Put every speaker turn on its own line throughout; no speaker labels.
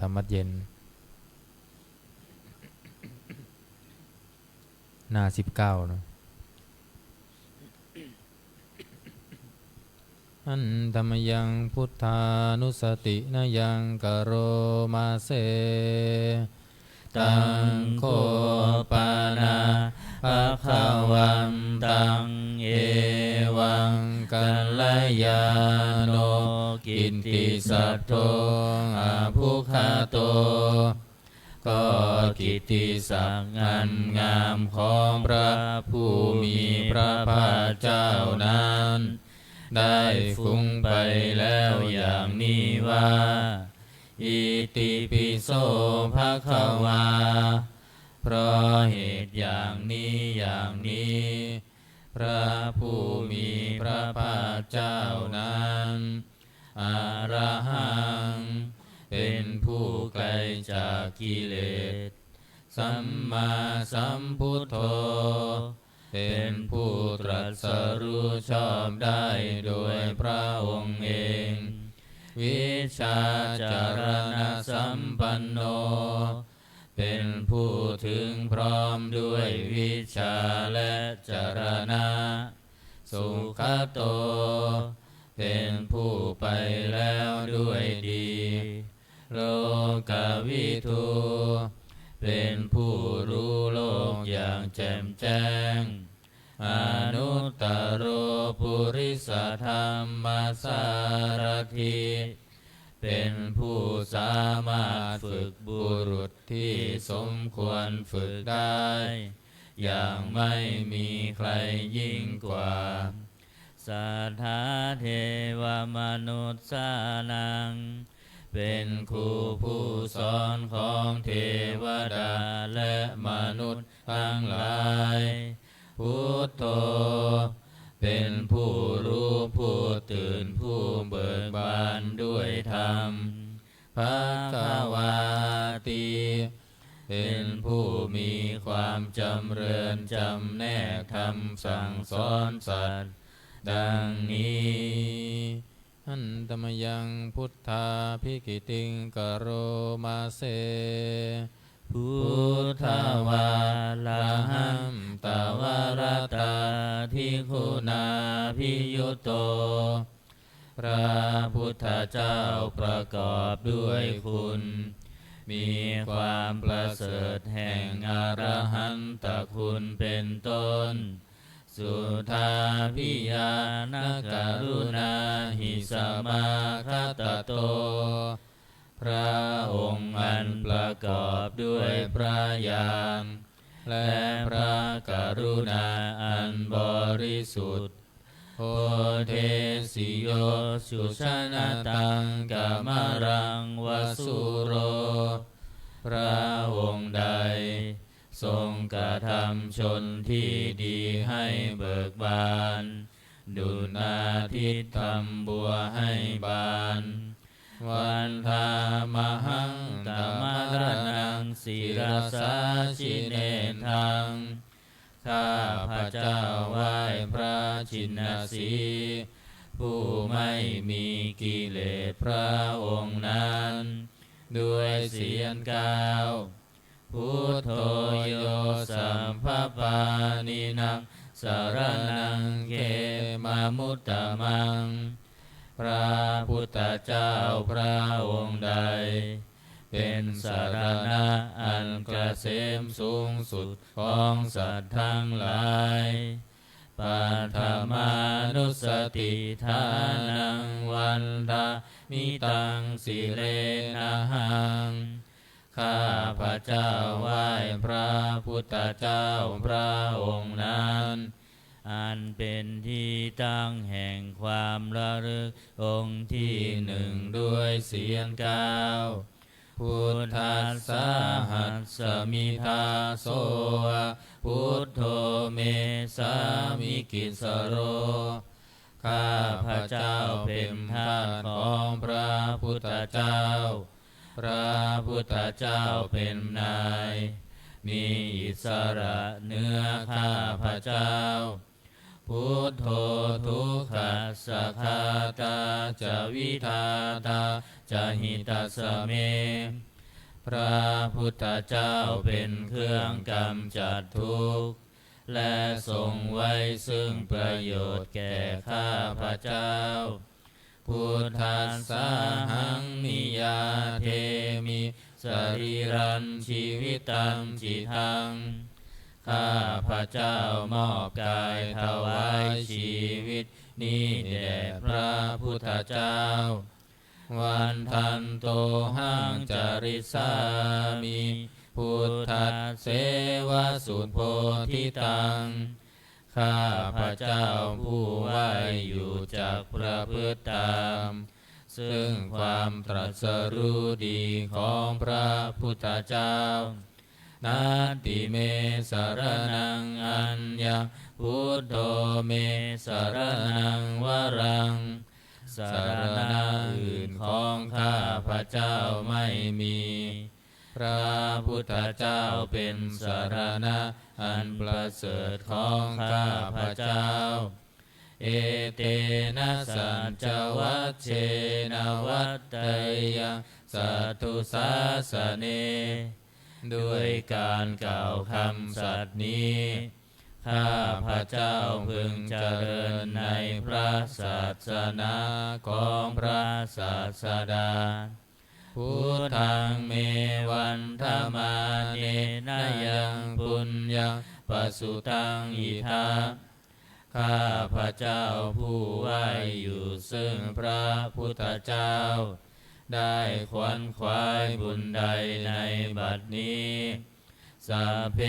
ธรรมะเย็นหน้า19นะอันธรรมยังพุทธานุสตินะยังกโรมาเสตังโคปานาภะคะวันตังเอวังกัลลยาโนกิตติสัทโธอาภุคาโตก็กิตติศักดิ์อันงามของพระผู้มีพระภาคเจ้านั้นได้ฟุ้งไปแล้วอย่างนี้ว่าอิติปิโสภะคะวาเพราะเหตุอย่างนี้พระผู้มีพระภาคเจ้านั้นอรหังเป็นผู้ไกลจากกิเลสสัมมาสัมพุทโธเป็นผู้ตรัสรู้ชอบได้โดยพระองค์เองวิชาจารณสัมปันโนเป็นผู้ถึงพร้อมด้วยวิชาและจารณะสุขโตเป็นผู้ไปแล้วด้วยดีโลกวิทูเป็นผู้รู้โลกอย่างแจ่มแจ้งอนุตตโรปุริสธรรมสารถิเป็นผู้สามารถฝึกบุรุษที่สมควรฝึกได้อย่างไม่มีใครยิ่งกว่าสัทธาเทวมนุษย์สานังเป็นครูผู้สอนของเทวดาและมนุษย์ทั้งหลายพุทโธเป็นผู้รู้ผู้ตื่นผู้เบิกบานด้วยธรรมภควาติเป็นผู้มีความจำเริญจำแนกธรรมสั่งสอนสัตว์ดังนี้อันธรรมยังพุทธาภิกิติงกโรมาเสพุทธวาลาหัมตวรตาทิคุณาภิยุตโตพระพุทธเจ้าประกอบด้วยคุณมีความประเสริฐแห่งอรหันตคุณเป็นต้นสุทาภิญาณกรุณาหิสมาคตโตพระองค์อันประกอบด้วยพระญาณและพระกรุณาอันบริสุทธิ์โอเทสิโยสุชนะตังกามรังวสุโรพระองค์ใดทรงกระทำชนที่ดีให้เบิกบานดุจอาทิตย์ทำบัวให้บานวันธามหังตมรณังศิรสาชิเนทังข้าพระเจ้าไหว้พระชินสีห์ผู้ไม่มีกิเลสพระองค์นั้นด้วยเสียงกล่าวพุทโธโยสัมภปานินังสารนังเขมามุตตมังพระพุทธเจ้าพระองค์ใดเป็นสารณะอันเกษมสูงสุดของสัตว์ทั้งหลายปัทมานุสติทานังวันทามิตังสิเลนะหังข้าพระเจ้าไหว้พระพุทธเจ้าพระองค์นั้นอันเป็นที่ตั้งแห่งความระลึกองค์ที่หนึ่งด้วยเสียงกล่าวพุทธัสสะหัสสมิทาโสพุทโธเมสามิกิสโรข้าพระเจ้าเป็นทาสของพระพุทธเจ้าพระพุทธเจ้าเป็นนายมีอิสระเหนือข้าพระเจ้าพุทโธทุกขัสสะคาตาจะวิทาตาจะหิตัสสะเม ระพุทธเจ้าเป็นเครื่องกำจัดทุกข์และทรงไว้ซึ่งประโยชน์แก่ข้าพเจ้าพุทธัสสะหังนิยาเทมิสรีรังชีวิตังจิตังข้าพเจ้ามอบกายถวายชีวิตนี้แด่พระพุทธเจ้าวันทันโตหังจริสามิพุทธัสเสวสุโพธิตังข้าพเจ้าผู้ไหวอยู่จากประพฤติตามซึ่งความตรัสรู้ดีของพระพุทธเจ้านาติเมสรณังอัญญพุทโธเมสรณังวรังสรณะอื่นของข้าพเจ้าไม่มีพระพุทธเจ้าเป็นสรณะอันประเสริฐของข้าพเจ้าเอเตนะสัจจวัชเชนะวัตตยังสัตตุสาสเนด้วยการกล่าวคำสัตย์นี้ข้าพเจ้าพึงเจริญในพระศาสนาของพระศาสดาพุทธังเมวันธมาเนนะยังปุญญังปสุตังอิทาข้าพเจ้าผู้ไหวอยู่ซึ่งพระพุทธเจ้าได้ขวนขวายบุญใดในบัดนี้สัพเพ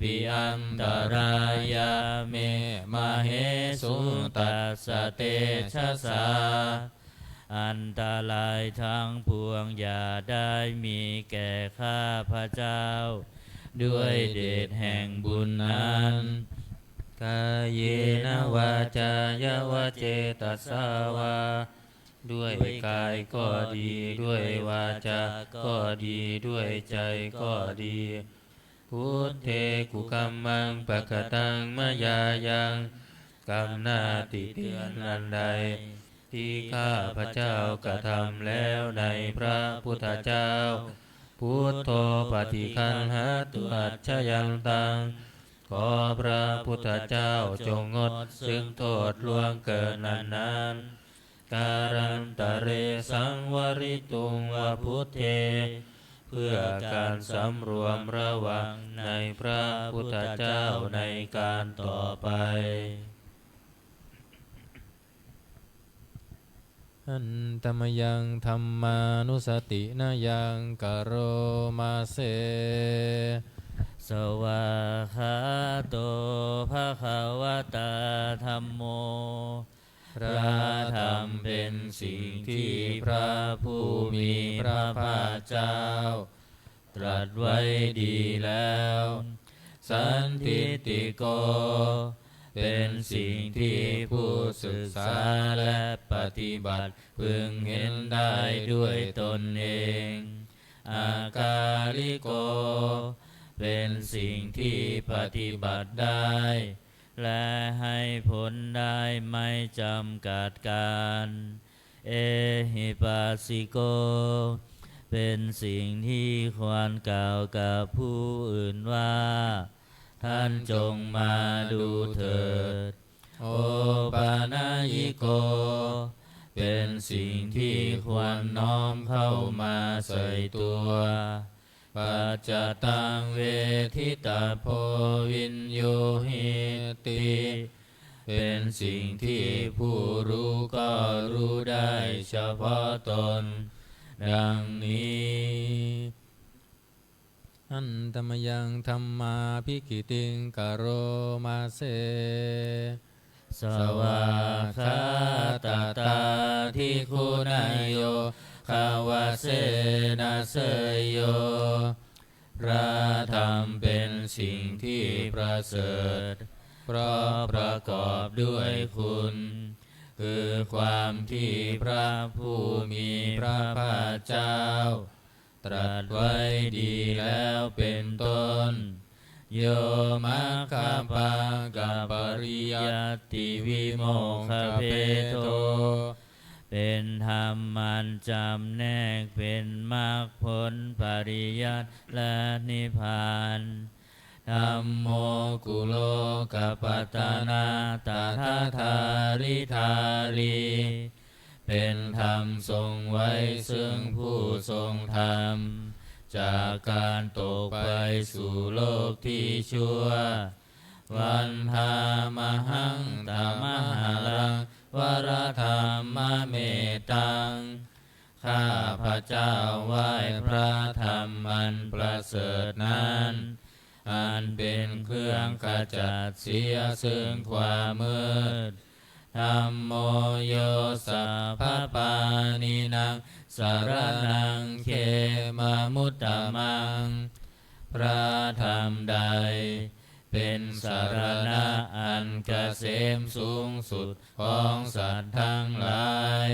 ปิอันตรายาเมมาเหสุตัสสะเตชะสาอันตรายทั้งปวงอย่าได้มีแก่ข้าพเจ้าด้วยเดชแห่งบุญนั้นกายเยนะวาจายวเจตัสสาวาด้วยกายก็ดีด้วยวาจาก็ดีด้วยใจก็ดีพุทเทกุกัมมังปะกตังมยายังกรรมหน้าติเตียนอันใดที่ข้าพเจ้ากระทำแล้วในพระพุทธเจ้าพุทโธปฏิคันหตุอัจฉยังตังขอพระพุทธเจ้าจงงดซึ่งโทษล่วงเกินนั้นการันตะเรสังวริตุงวะพุทเทเพื่อการสำรวมระวังในพระพุทธเจ้าในการต่อไปอันตมยังธรรมานุสตินายังกโรมาเสสวาคาโตภะคะวะตาธัมโมพระธรรมเป็นสิ่งที่พระผู้มีพระภาคเจ้าตรัสไว้ดีแล้วสันทิฏฐิโกเป็นสิ่งที่ผู้ศึกษาและปฏิบัติพึงเห็นได้ด้วยตนเองอากาลิโกเป็นสิ่งที่ปฏิบัติได้และให้ผลได้ไม่จำกัดการเอหิปัสสิโกเป็นสิ่งที่ควรกล่าวกับผู้อื่นว่าท่านจงมาดูเถิดโอปานายิโกเป็นสิ่งที่ควรน้อมเข้ามาใส่ตัวปัจจตังเวทิตาโพวินโยหิติเป็นสิ่งที่ผู้รู้ก็รู้ได้เฉพาะตนดังนี้อันตมยังธัมมาภิกขิติงกโรมาเสสวาคาตตาทิคุณายโยขาวาเสนาเสยโยพระธรรมเป็นสิ่งที่ประเสริฐเพราะประกอบด้วยคุณคือความที่พระผู้มีพระภาคเจ้าตรัสไว้ดีแล้วเป็นต้นโยมัคคปากัปปริยัตติวิโมคขเพโต เป็นธรรมมันจำแนกเป็นมรรคผลปริยัติและนิพพานธัมโมกุโลกัปปัตตนาตถาธาริธารีเป็นธรรมทรงไว้ซึ่งผู้ทรงธรรมจากการตกไปสู่โลกที่ชั่ววันธามหังตามหารังวรธรรมเมตังข้าพระเจ้าไหว้พระธรรมอันประเสริฐนั้นอันเป็นเครื่องขจัดเสียซึ่งความมืดธัมโมโยสัพพปานินังสารนังเขมมุตตมังพระธรรมใดเป็นสารณะอันเกษมสูงสุดของสัตว์ทั้งหลาย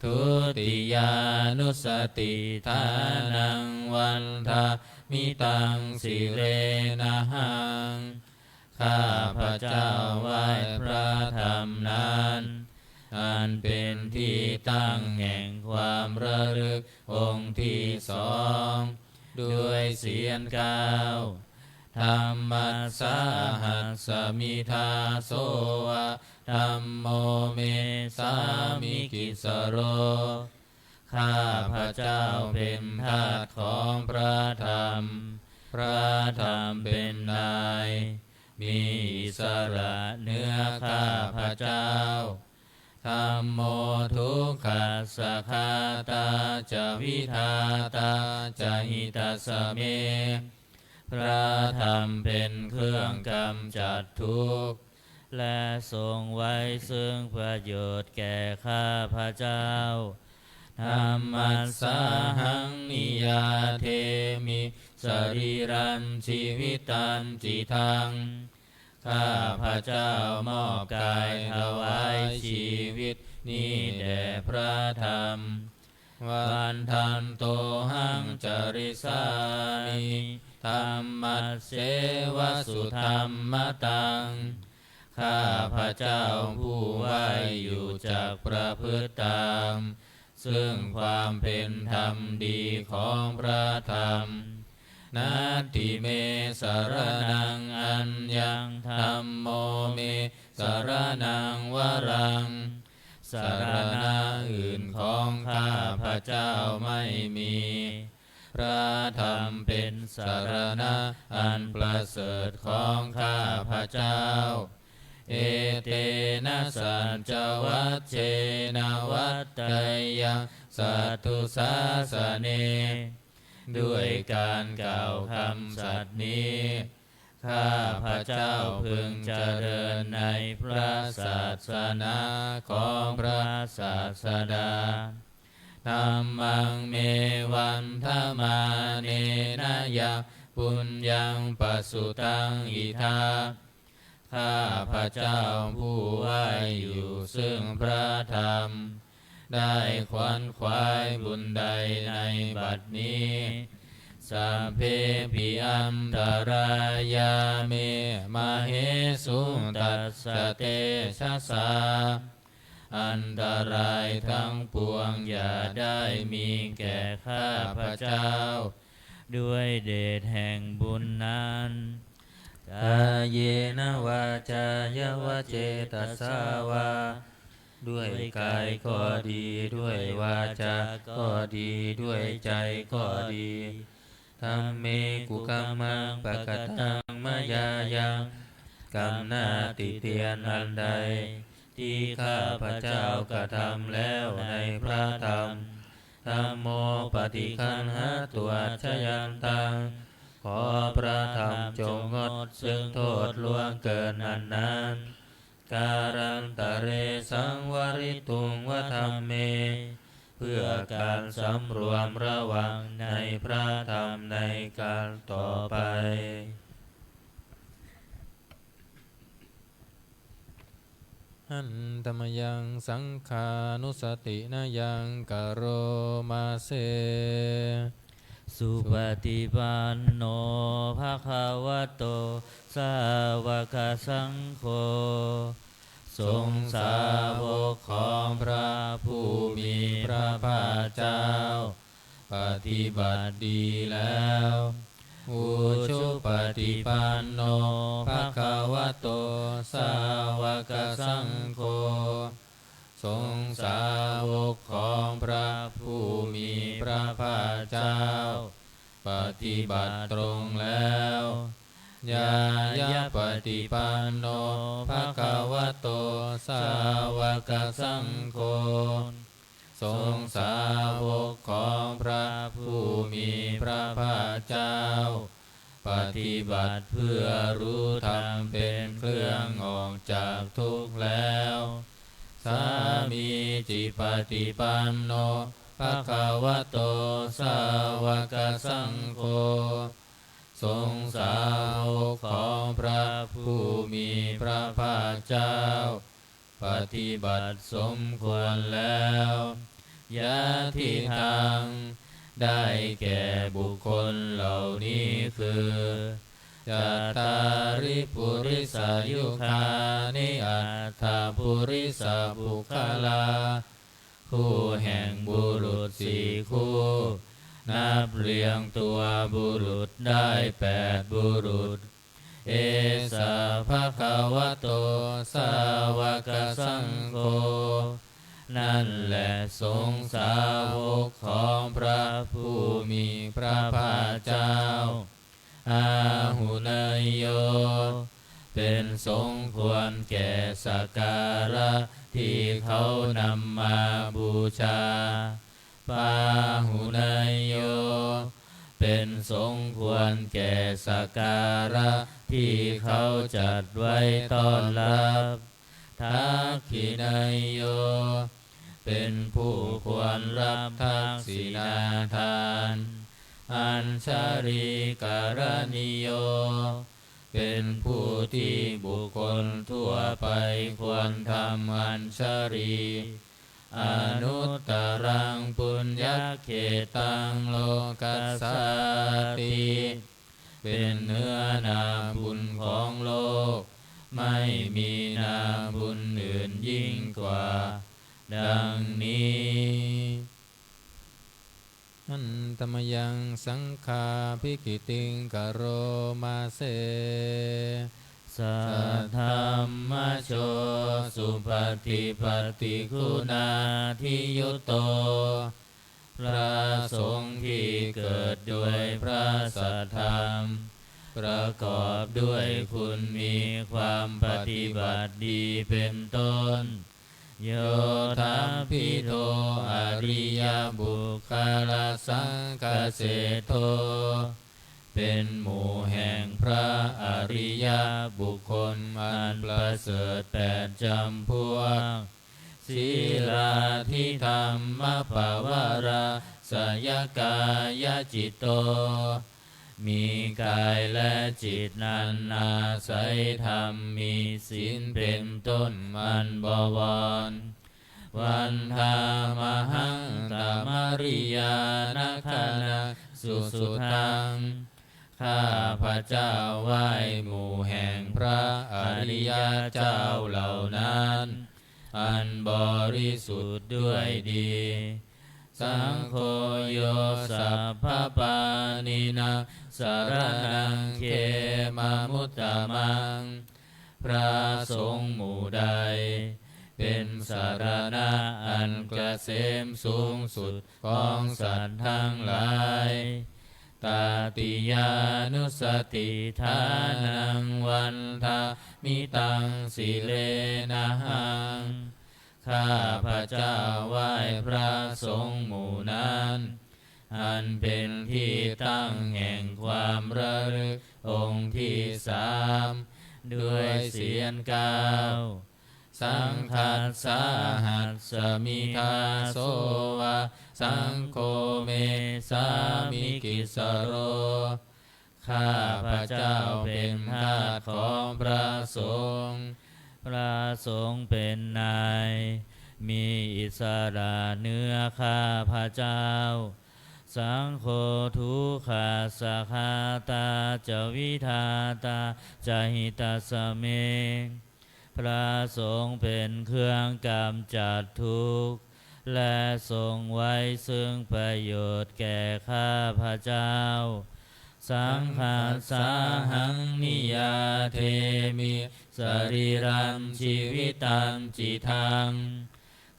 ทุติยานุสติทานังวันทามิตังสิเรนะหังข้าพระเจ้าไหว้พระธรรมนั้นอันเป็นที่ตั้งแห่งความระลึกองค์ที่สองด้วยเสียงก้าวธรรมัสสาหัสสมิทาโสวะธัมโมเมสามิกิสโรข้าพระเจ้าเป็นทาสของพระธรรมพระธรรมเป็นนายมีอิสระเหนือข้าพระเจ้าธัมโมทุกขัสสะคาตาจะวิทาตาจะหิตัสสะเมพระธรรมเป็นเครื่องกำจัดทุกข์และทรงไว้ซึ่งประโยชน์แก่ข้าพระเจ้าธัมมัสสาหังนิยาเทมิสรีรันชีวิตันจิทังข้าพระเจ้ามอบกายถวายชีวิตนี้แด่พระธรรมวันทันโตหังจริสามิธรรมัสเสวสุธรรมตังข้าพระเจ้าผู้ไหวอยู่จากประพฤติตามซึ่งความเป็นธรรมดีของพระธรรมนาทิเมสารนังอัญญังธัมโมเมสารนังวรังสารณะอื่นของข้าพระเจ้าไม่มีพระธรรมเป็นสารณะอันประเสริฐของข้าพระเจ้าเอเตนะสัจจวัชเชนะวัตตยังสัตตุสาสเนด้วยการกล่าวคำสัตย์นี้ข้าพระเจ้าพึงเจริญในพระศาสนาของพระศาสดาธัมมังเมวันธมาเนนะยังปุญญังปสุตังอิทาข้าพระเจ้าผู้ไหวอยู่ซึ่งพระธรรมได้ขวนขวายบุญใดในบัดนี้สัพเพปิอันตรายาเมมาเหสุตัสสะเตชะสาอันตรายทั้งปวงอย่าได้มีแก่ข้าพระเจ้าด้วยเดชแห่งบุญนั้นกายเยนะวาจายวเจตัสสาวาด้วยกายก็ดีด้วยวาจาก็ดีด้วยใจก็ดีธัมเมกุกัมมังปะกตังมายายังกรรมหน้าติเตียนอันใดที่ข้าพระเจ้ากระทำแล้วในพระธรรมธัมโมปฏิคันหตัวชยันตังขอพระธรรมจงงดซึ่งโทษล่วงเกินอันนั้นการันตะเรสังวริตุงวธรรมเมเพื่อการสำรวมระวังในพระธรรมในการต่อไปหันตมยังสังขานุสตินายังกโรมาเสสุปฏิปันโนภะคะวะโตสาวกสังโฆ ทรงสาวกของพระผู้มีพระภาคเจ้าปฏิบัติดีแล้วอุชุปฏิปันโนภควโตสาวกสังโฆทรงสาวกของพระผู้มีพระภาคเจ้าปฏิบัติตรงแล้วญายะปฏิปันโนภควโตสาวกสังโฆทรงสาวกของพระผู้มีพระภาคเจ้าปฏิบัติเพื่อรู้ธรรมเป็นเครื่องออกจากทุกข์แล้วสามีจิปฏิปันโนภควโตสาวกสังโฆทรงสาวกของพระผู้มีพระภาคเจ้าปฏิบัติสมควรแล้วยะทิทางได้แก่บุคคลเหล่านี้คือจัตตาริปุริสายุคานิอัตถปุริสบุคลาคู่แห่งบุรุษสี่คู่นับเรียงตัวบุรุษได้8บุรุษเอสะภะคะวะโตสาวกสังโฆนั่นแหละสงฆ์สาวกของพระผู้มีพระภาคเจ้าอาหุเนยโยเป็นสงฆ์ควรแก่สักการะที่เขานำมาบูชาปาหุเนยโยเป็นสงฆ์ควรแก่สักการะที่เขาจัดไว้ต้อนรับทักขิเนยโยเป็นผู้ควรรับทักษิณาทานอัญชาริการณิโยเป็นผู้ที่บุคคลทั่วไปควรทำอัญชารีอนุตตรังปุญญเขตังโลกัสสติเป็นเนื้อนาบุญของโลกไม่มีนาบุญอื่นยิ่งกว่าดังนี้อันตมยังสังฆาภิกิติงกโรมาเสสัทธัมมโชสุปฏิปฏิคุณาทิยุตโตพระสงฆ์ที่เกิดด้วยพระสัทธรรมประกอบด้วยคุณมีความปฏิบัติดีเป็นต้นโยธัมปิโตอริยบุคลสังฆเสโทเป็นหมู่แห่งพระอริยบุคคลอันประเสริฐ8จำพวกศีลาธิธรรมภาวราสยกายจิตโตมีกายและจิตนั้นอาศัยธรรมมีศีลเป็นต้นมันบวรวันธามหังตามริยานาคานาสุทังข้าพระเจ้าไหว้หมู่แห่งพระอริยเจ้าเหล่านั้นอันบริสุทธิ์ด้วยดีสังโฆโยสัพพปานินาสารนังเขมามุตตมังพระสงฆ์หมู่ใดเป็นสารณะอันเกษมสูงสุดของสัตว์ทั้งหลายตาติยานุสติทานังวันทามิตังสิเลนะหังข้าพระเจ้าไหว้พระสงฆ์หมู่นั้นอันเป็นที่ตั้งแห่งความระลึกองค์ที่3ด้วยเสียง9สังฆัสสหัสสมิทาโสวะสังโฆเมสามิกิสโรข้าพระเจ้าเป็นทาสของพระสงฆ์พระสงฆ์เป็นนายมีอิสระเหนือข้าพระเจ้าสังโฆทุกขาสาคาตาจวิทาตาจหิตาสเม พระสงฆ์เป็นเครื่องกำจัดทุกข์และทรงไว้ซึ่งประโยชน์แก่ข้าพเจ้าสังฆาสาหังนิยาเทมิสรีรังชีวิตังจิตัง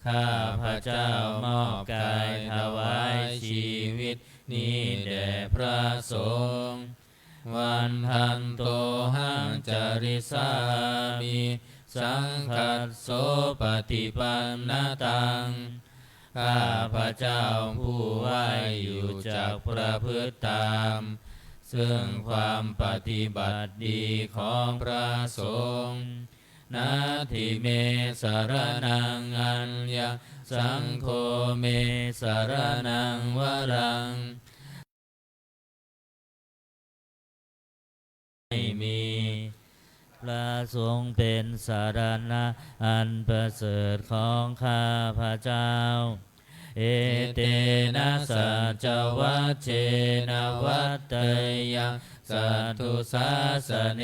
ข้าพเจ้ามอบกายถวายชีวิตนี้แด่พระสงฆ์วันทันโตหังจาริสามิสังฆัสโสปฏิปันนตังข้าพเจ้าผู้ไหวอยู่จากประพฤติตามซึ่งความปฏิบัติดีของพระสงฆ์นาทิเมสารนังอัญญสังโฆเมสารนังวรังไม่มีพระสงฆ์เป็นสารณะอันประเสริฐของข้าพเจ้าเอเตนะสัจวัชเชนะวัตเตยังสัทธุสาสเน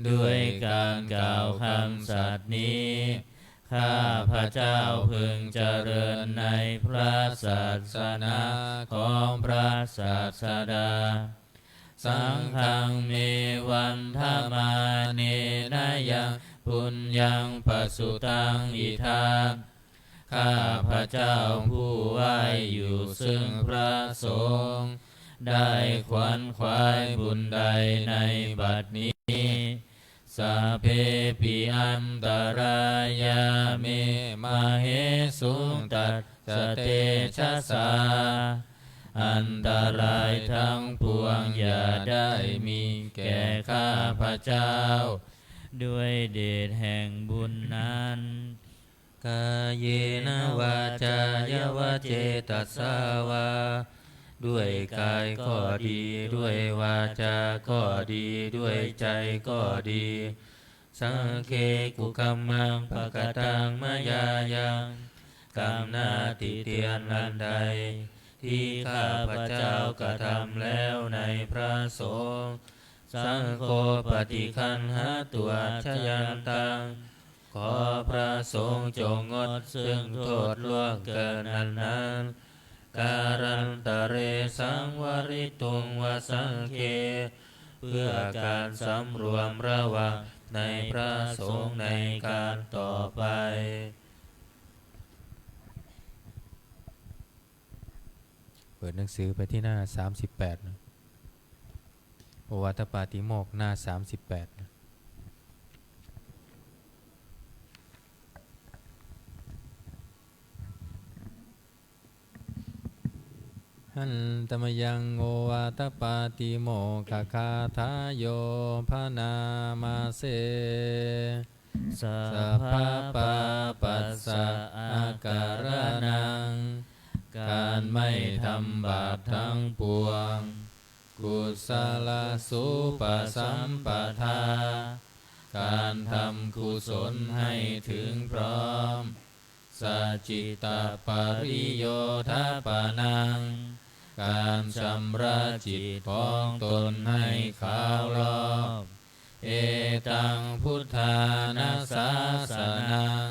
ด้วยการกล่าวคำสัตย์นี้ข้าพเจ้าพึงเจริญในพระศาสนาของพระศาสดาสังฆังเมวันธรรมาเนนะยังปุญญังปสุตังอิทังข้าพเจ้าผู้ไหวอยู่ซึ่งพระสงฆ์ได้ขวนขวายบุญใดในบัดนี้สัพเพปิอันตรายาเมมาเหสุงตัสสะเตชะสาอันตรายทั้งปวงอย่าได้มีแก่ข้าพเจ้าด้วยเดชแห่งบุญนั้นกายเยนะวาจายวเจตสาวาด้วยกายก็ดีด้วยวาจาก็ดีด้วยใจก็ดีสังเคกุกัมมังปะกตังมายายังกรรมหน้าติเตียนอันใดที่ข้าพเจ้ากระทำแล้วในพระสงฆ์สังโฆปฏิคันหาตัวชยันตังขอพระสงฆ์จงงดซึ่งโทษล่วงเกินนั้นการันตะเรสังวริตุงวสังเคเพื่อการสำรวมระวังในพระสงฆ์ในการต่อไปเปิดหนังสือไปที่หน้า38นะโอวาทปาติโมกข์หน้า38นะหันตมยังโอวาทปาติโมกขคาทาโยพนามาเสสัพพะปาปัสสะอาการนังการไม่ทำบาปทั้งปวงกุศลสุปสัมปทาการทำกุศลให้ถึงพร้อมสัจจิตปริโยทปานังการชำระจิตของตนให้ขาวรอบเอตังพุทธานาสาสนัง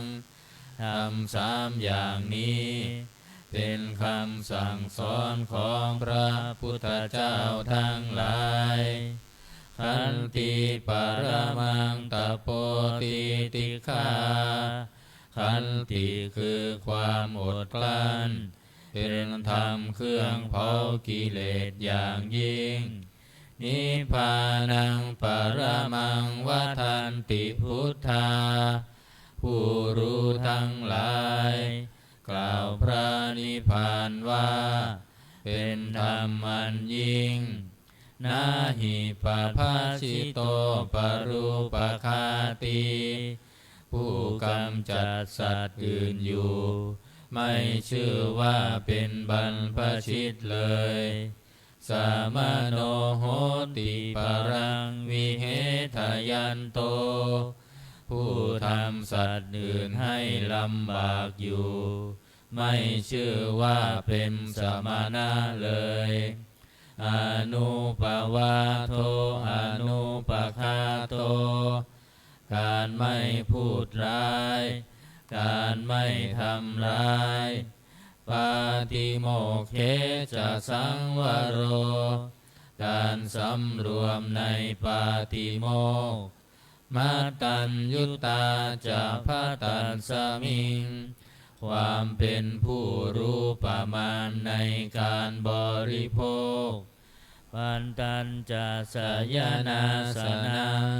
ทำ3อย่างนี้เป็นคำสั่งสอนของพระพุทธเจ้าทั้งหลายขันติปรมังตโปติติฆาขันติคือความอดกลั้นเป็นธรรมเครื่องเผากิเลสอย่างยิ่งนิพพานังปรมังวัฏันติพุทธาผู้รู้ทั้งหลายกล่าวพระนิพพานว่าเป็นธรรมอันยิ่งนาหิปภาชิโตปรูปคาติผู้กำจัดสัตว์อื่นอยู่ไม่ชื่อว่าเป็นบรรพชิตเลยสามโนโหติปรังวิเหทยันโตผู้ทำสัตว์อื่นให้ลำบากอยู่ไม่ชื่อว่าเป็นสมณะเลยอนุปวาโทอนุปคาโต การไม่พูดร้ายการไม่ทำร้ายปาติโมกเขจะสังวโรการสำรวมในปาติโมกข์มัตตัญยุตาจะพะตัสสมิงความเป็นผู้รู้ประมาณในการบริโภคปันตัญจะสยนาสนัง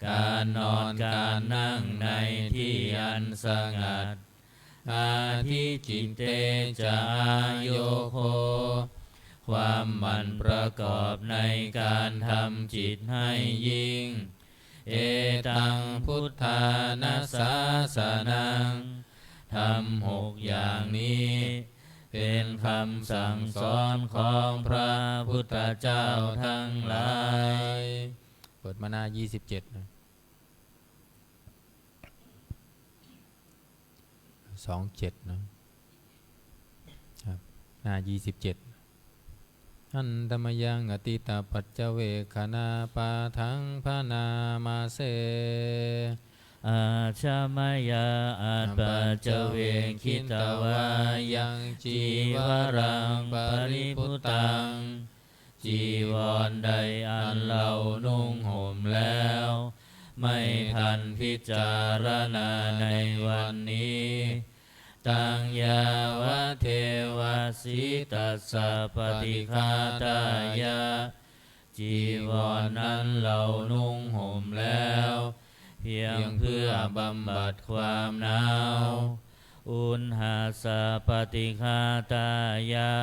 การนอนการนั่งในที่อันสงัดอาทิจิตเตจะอาโยโคความหมั่นประกอบในการทำจิตให้ยิ่งเอตังพุทธานาสาสนังทำ6อย่างนี้เป็นคำสั่งสอนของพระพุทธเจ้าทั้งหลายเปิดมาหน้า27นะ27นะครับหน้า27อันธรรมยังอติตาปัจเจเวคณาปาทังพานามาเสอาชามายาอัตปัจเจเวคิตวายังจีวรังปริพุตังจีวรใดอันเรานุ่งห่มแล้วไม่ทันพิจารณาในวันนี้ตังยาวะเทวาสิตัสสะปฏิฆาตายะจีวรนั้นเรานุ่งห่มแล้วเพียงเพื่อบำบัดความหนาวอุณหาสะปฏิฆาตายะ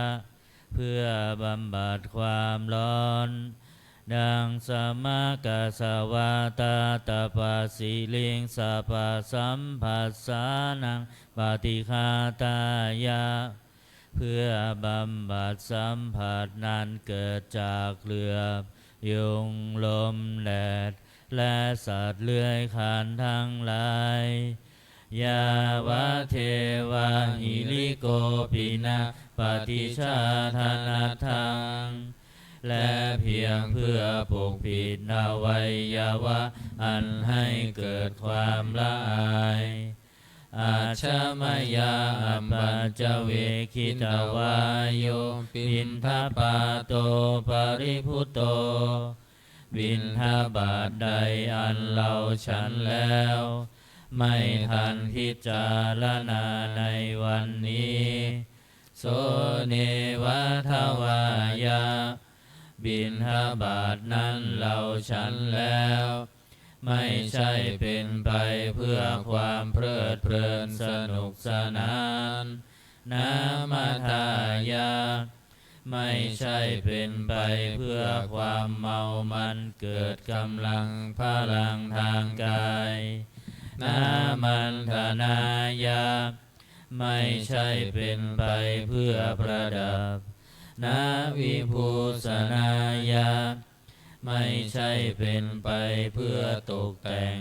เพื่อบำบัดความร้อนดังสมกสวาตาตปาสิลิงสปะสัมผัสสานังปฏิฆาตายะเพื่อบำบัดสัมผัสนั้นเกิดจากเหลือบยุงลมแดดและสัตว์เลื้อยคลานทั้งหลายยาวะเทวะหิริโกปินะปฏิชาธนาทังและเพียงเพื่อปกปิดอวัยวะอันให้เกิดความละอายอาชามายาอัปปัจเจเวคิตวายโยปินทปาโตปริพุตโตบิณฑบาตใดอันเราฉันแล้วไม่ทันพิจารณาในวันนี้โสเนวะทวายาบิณฑบาตนั้นเราฉันแล้วไม่ใช่เป็นไปเพื่อความเพลิดเพลินสนุกสนานนามาทายาไม่ใช่เป็นไปเพื่อความเมามันเกิดกำลังพลังทางกายนามันธนายาไม่ใช่เป็นไปเพื่อประดับนาวิภูสนายาไม่ใช่เป็นไปเพื่อตกแต่ง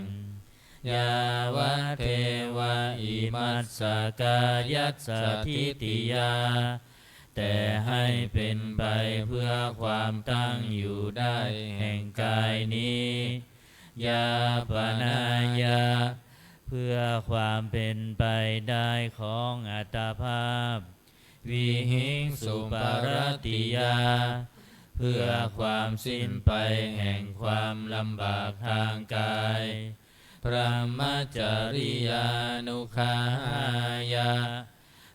ยาวะเทวะอิมัสสกายัสสทิติยาแต่ให้เป็นไปเพื่อความตั้งอยู่ได้แห่งกายนี้ยาปนายาเพื่อความเป็นไปได้ของอัตภาพวิหิงสุปารติยาเพื่อความสิ้นไปแห่งความลำบากทางกายพระมัจจริยานุคายา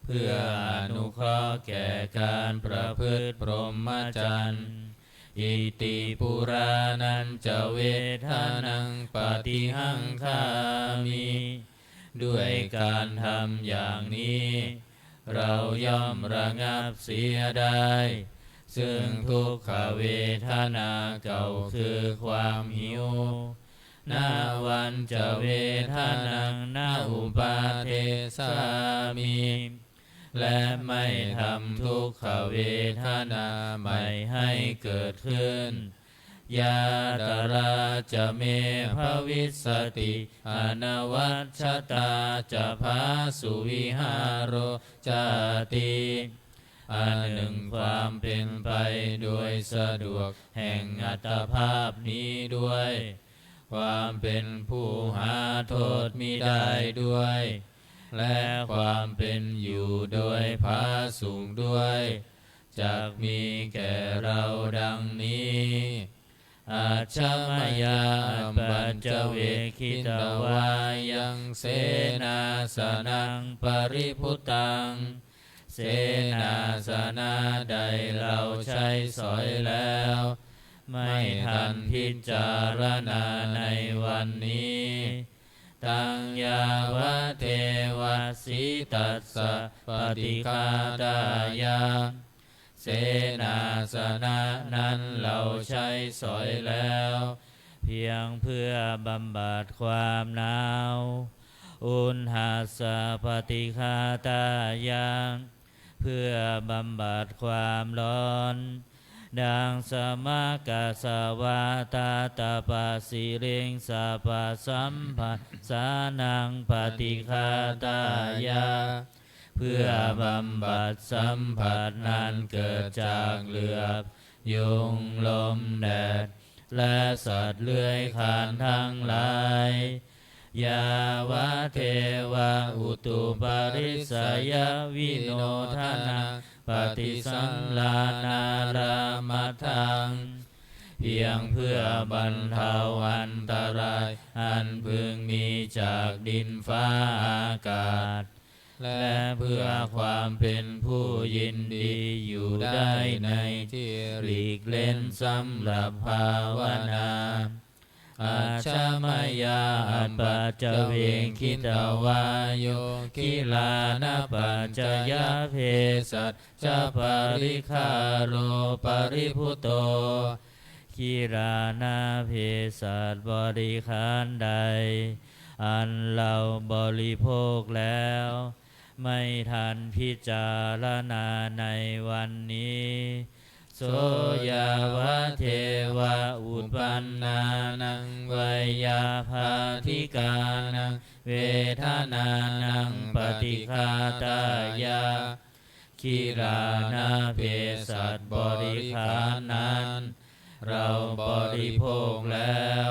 เพื่ออนุเคราะห์แก่การประพฤติพรหมจรรย์อิติปุรานันจะเวทานังปฏิหังคามิด้วยการทำอย่างนี้เราย่อมระงับเสียได้ซึ่งทุกขเวทนาเก่าคือความหิวนาวันจะเวทานังนาอุปาเทสามิและไม่ทำทุกขเวทนาไม่ให้เกิดขึ้นยาตราจะเมภวิสติอนวัชชตาจะภาสุวิหารโรจาติอันหนึ่งความเป็นไปโดยสะดวกแห่งอัตภาพนี้ด้วย ความเป็นผู้หาโทษมิได้ด้วย และความเป็นอยู่โดยผาสุกด้วยจักมีแก่เราดังนี้อาชมยาปัญจเวคิตวายังเสนาสนังปริพุตังเสนาสนะใดเราใช้สอยแล้วไม่ทันพิจารณาในวันนี้ตังยาวะเทวสิตัสสะปฏิฆาตายาเสนาสนะนั้นเราใช้สอยแล้วเพียงเพื่อบำบัดความหนาวอุณหัสสะปฏิฆาตายาเพื่อบำบัดความร้อนดังสมกสวาตาตาปะสิเริงสาปะสัมผัสสานังปฏิฆาตายาเพื่อบำบัดสัมผัสนั้นเกิดจากเหลือบยุงลมแดดและสัตว์เลื้อยคลานทั้งหลายยาวะเทวะอุตุปาริสยวิโนทานังปฏิสังลานารามัทังเพียงเพื่อบรรเทาอันตรายอันพึงมีจากดินฟ้าอากาศและเพื่อความเป็นผู้ยินดีอยู่ได้ในที่หลีกเล่นสำหรับภาวนาอาชามายาอัปปัจจเวคิตวาโยคิลานะปัจจยเพสัชจปริคาโรปริพุโตคิรานาเพสัชบริขารใดอันเราบริโภคแล้วไม่ทันพิจารณาในวันนี้โสยาวะเทวะอุปปันนานังวยาภาธิกานังเวทนานังปฏิฆาตายาคิรานาเพสัชบริขารนั้นเราบริโภคแล้ว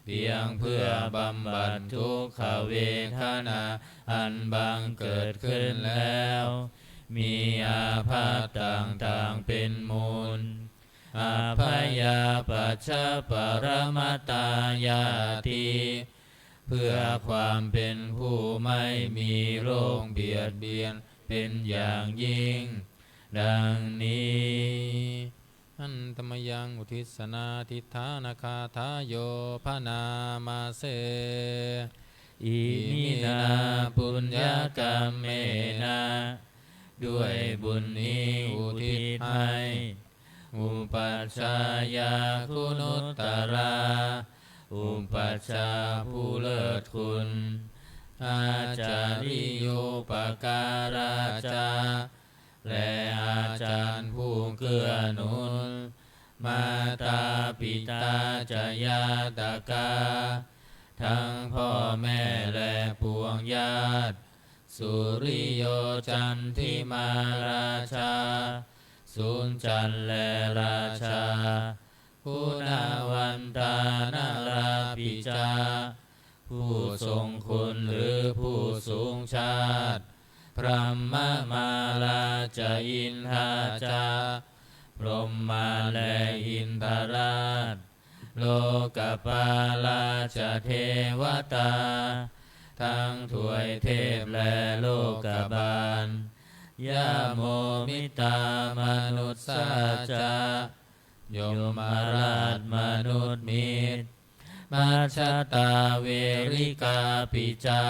เพียงเพื่อบำบัดทุกขเวทนาอันบังเกิดขึ้นแล้วมีอาพาธต่างๆเป็นมูลอาภยาปัจฉปรมัตตายาติเพื่อความเป็นผู้ไม่มีโรคเบียดเบียนเป็นอย่างยิ่งดังนี้อันตมยังอุทิศนาทิฏฐานาคาทาโยพนามาเสอิมินาปุญญกรรมเมนะด้วยบุญนี้อุทิศให้อุปัชฌายาคุณุตตราอุปัชฌาย์ผู้เลิศคุณอาจาริโยปการาจาและอาจารย์ผู้เกื้อหนุนมาตาปิตาจายาตกาทั้งพ่อแม่และปวงญาติสุริโยจันทิมาราชาสุนจันและราชาผู้นาวันตานาราปิจาผู้ทรงคุณหรือผู้สูงชาติพระมมาลาจะอินทาจาพรหมมาและอินทราชโลกปาลาจะเทวตาทั้งถวยเทพและโลกบาลยาโมมิตามนุษย์สาจายมราชมนุษย์มิตรมัชฌตาเวริกาปิจา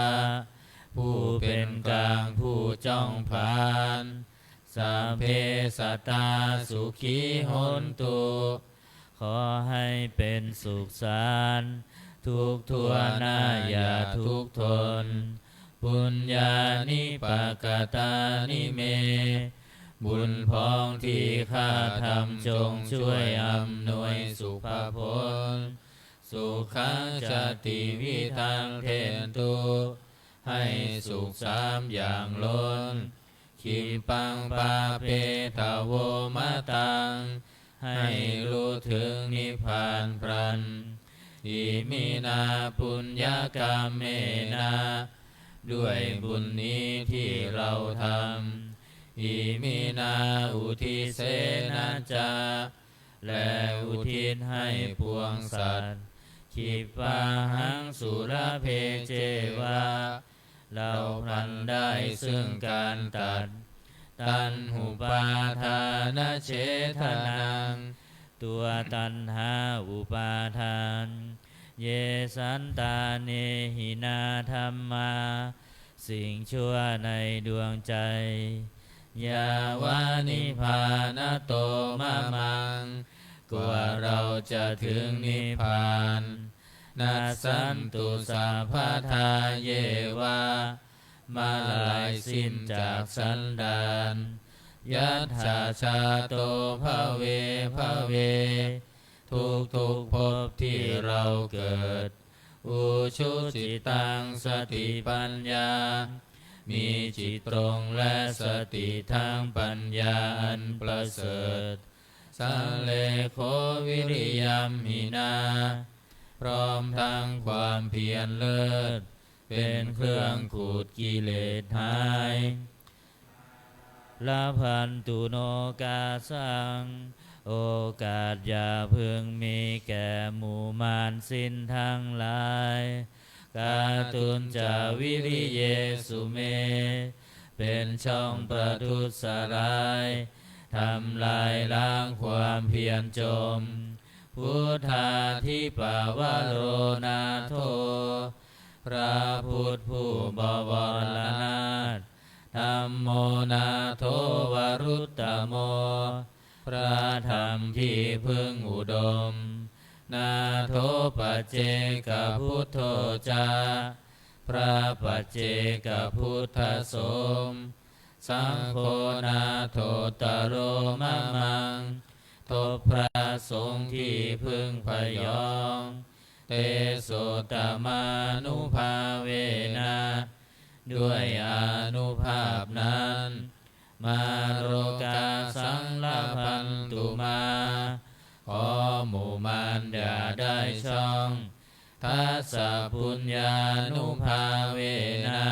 ผู้เป็นกลางผู้จ้องผานสัพเพสัตตาสุขีหนตุขอให้เป็นสุขสันต์ทุกทั่วหน้าอย่าทุกข์ทนปุญญานิปกตานิเมบุญพ้องที่ข้าทำจงช่วยอำนวยสุภผลสุขังจติวิทังเทนตุให้สุขสามอย่างล้นคิมปังปาเปทาโวมะตังให้รู้ถึงนิพพานพรัน อิมินาปุญญกรรมเมนะด้วยบุญนี้ที่เราทำอิมินาอุทิเสนะจาและอุทิศให้ปวงสัตว์ขิปาหังสุรเพเจวะเราพลันได้ซึ่งการตัดตัณหุปาทานเฉทนังตัวตัณหาอุปาทานเยสันตาเนหินาธรรมาสิ่งชั่วในดวงใจยาวานิพานโตมะมังกว่าเราจะถึงนิพพานนัสสันตุสัพพทาเยวะมาลายสิ้นจากสันดานยัตถาชาโตภเวภเวทุกภพที่เราเกิดอุชุจิตังสติปัญญามีจิตตรงและสติทางปัญญาอันประเสริฐสัลเลโควิริยัมหินาพร้อมทั้งความเพียรเลิศเป็นเครื่องขูดกิเลสหายละพันตุโนกาสังโอกาสอย่าพึงมีแก่หมู่มารสิ้นทั้งหลายกาตุนจาวิริเยสุเมเป็นช่องประทุษร้ายทำลายล้างความเพียรจมพุทธาธิปาวโรนาโทพระพุทธผู้บวรนาถธัมโมนาโทวรุตตโมพระธรรมที่พึงอุดมนาโทปัจเจกพุทโธจาพระปัจเจกพุทธสมสังโฆนาโทตโรมะมังทบพระสงฆ์ที่พึงพยองเตโสตมานุภาเวนะด้วยอานุภาพนั้นมาโรกาสังลพันตุมาขอหมู่มารอย่าได้ช่องทัสสะปุญญานุภาเวนะ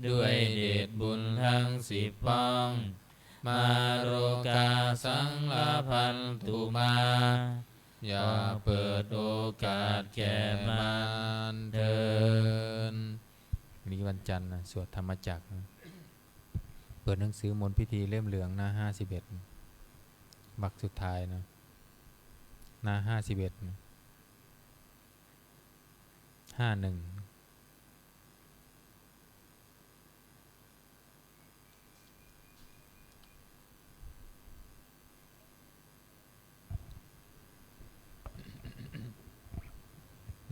ด้วยเดชบุญทั้ง10ป้องมาโรกาสังลพันตุมาอย่าเปิดโอกาสแก่มารเถิดวันนี้วันจันทร์นะสวดธรรมจักรเปิดหนังสือมนต์พิธีเล่มเหลืองหน้า51บักสุดท้ายนะหน้า51 51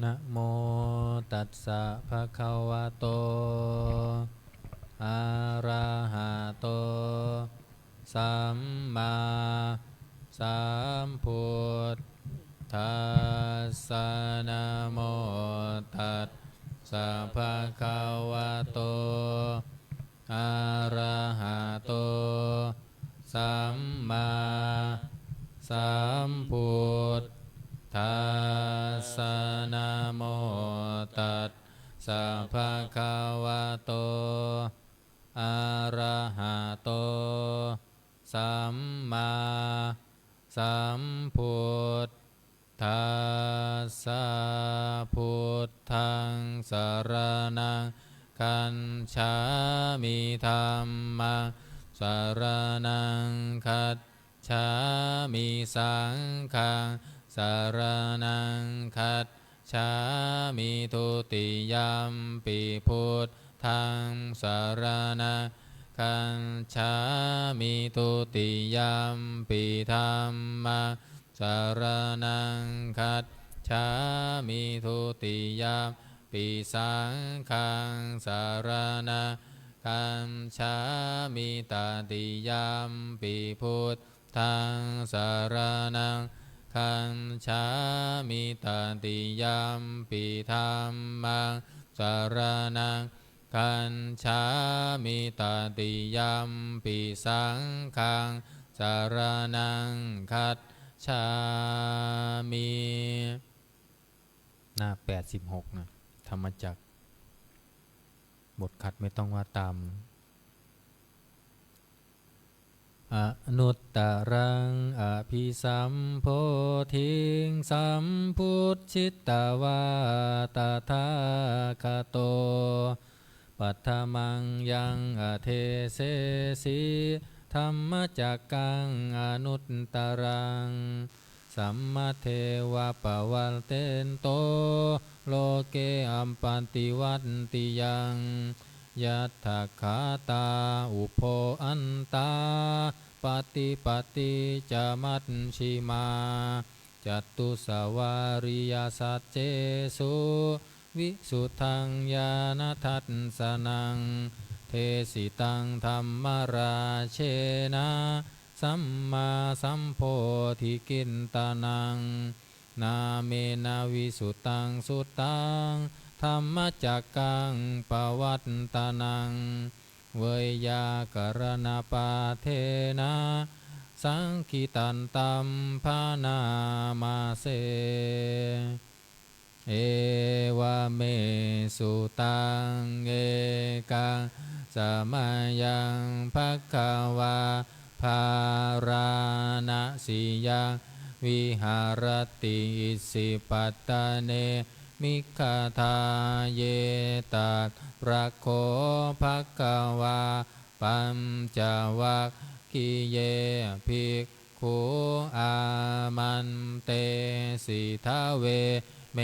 นะโมตัสสะภะคะวะโตอะระหะโตสัมมาสัมพุทธัสสะนะโมตัสสะภะคะวะโตอะระหะโตสัมมาสัมพุทธัสสะนะโมตัสสะภะคะวะโตอะระหะโตสัมมาสัมพุทธัสสะพุทธังสรณังคัจฉามิธัมมังสรณังคัจฉามิสังฆังสรณังคัจฉามิทุติยัมปิพุทธังสรณังคัจฉามิทุติยัมปิธัมมังสรณังคัจฉามิทุติยัมปิสังฆังสรณังคัจฉามิตติยัมปิพุทธังสรณังคัจฉามิตติยัมปิธัมมังสรณังคัจฉามิตติยัมปิสังฆังสรณังคัจฉามิ
หน้า86นะธรรมจักรบทขัดไม่ต้องว่าตามอนุตตรังอภิสัมโพธิงสัมพุทธิตวาตถาคโตปัทธมังยังอเทเสสีธรรมจักกังอนุตตรังสัมมาเทวะปวัลเตนโตโลเกอัมปันติวัตติยังยัตถคาตาอุโภอันตาปฏิปฏิจามัชชิมาจัตตุสวาริยสัจเจสุวิสุทธังญาณทัสสนังเทสิตังธรรมราเชนะสัมมาสัมโพธิกินตานังนาเมนาวิสุตตังสุตตังธรรมจักกังปวัตตานังเวยากรณปาเทนะสังคิตันตัมภานามาเสเอวะเมสุตังเอกังสมัยยังภัคควาภาราณสิยังวิหารติอิสิปัตตเนมิขทาเยตัสพระโคภัคควาปัญจวัคคีเยภิกขุอามันเตสิทาเวเม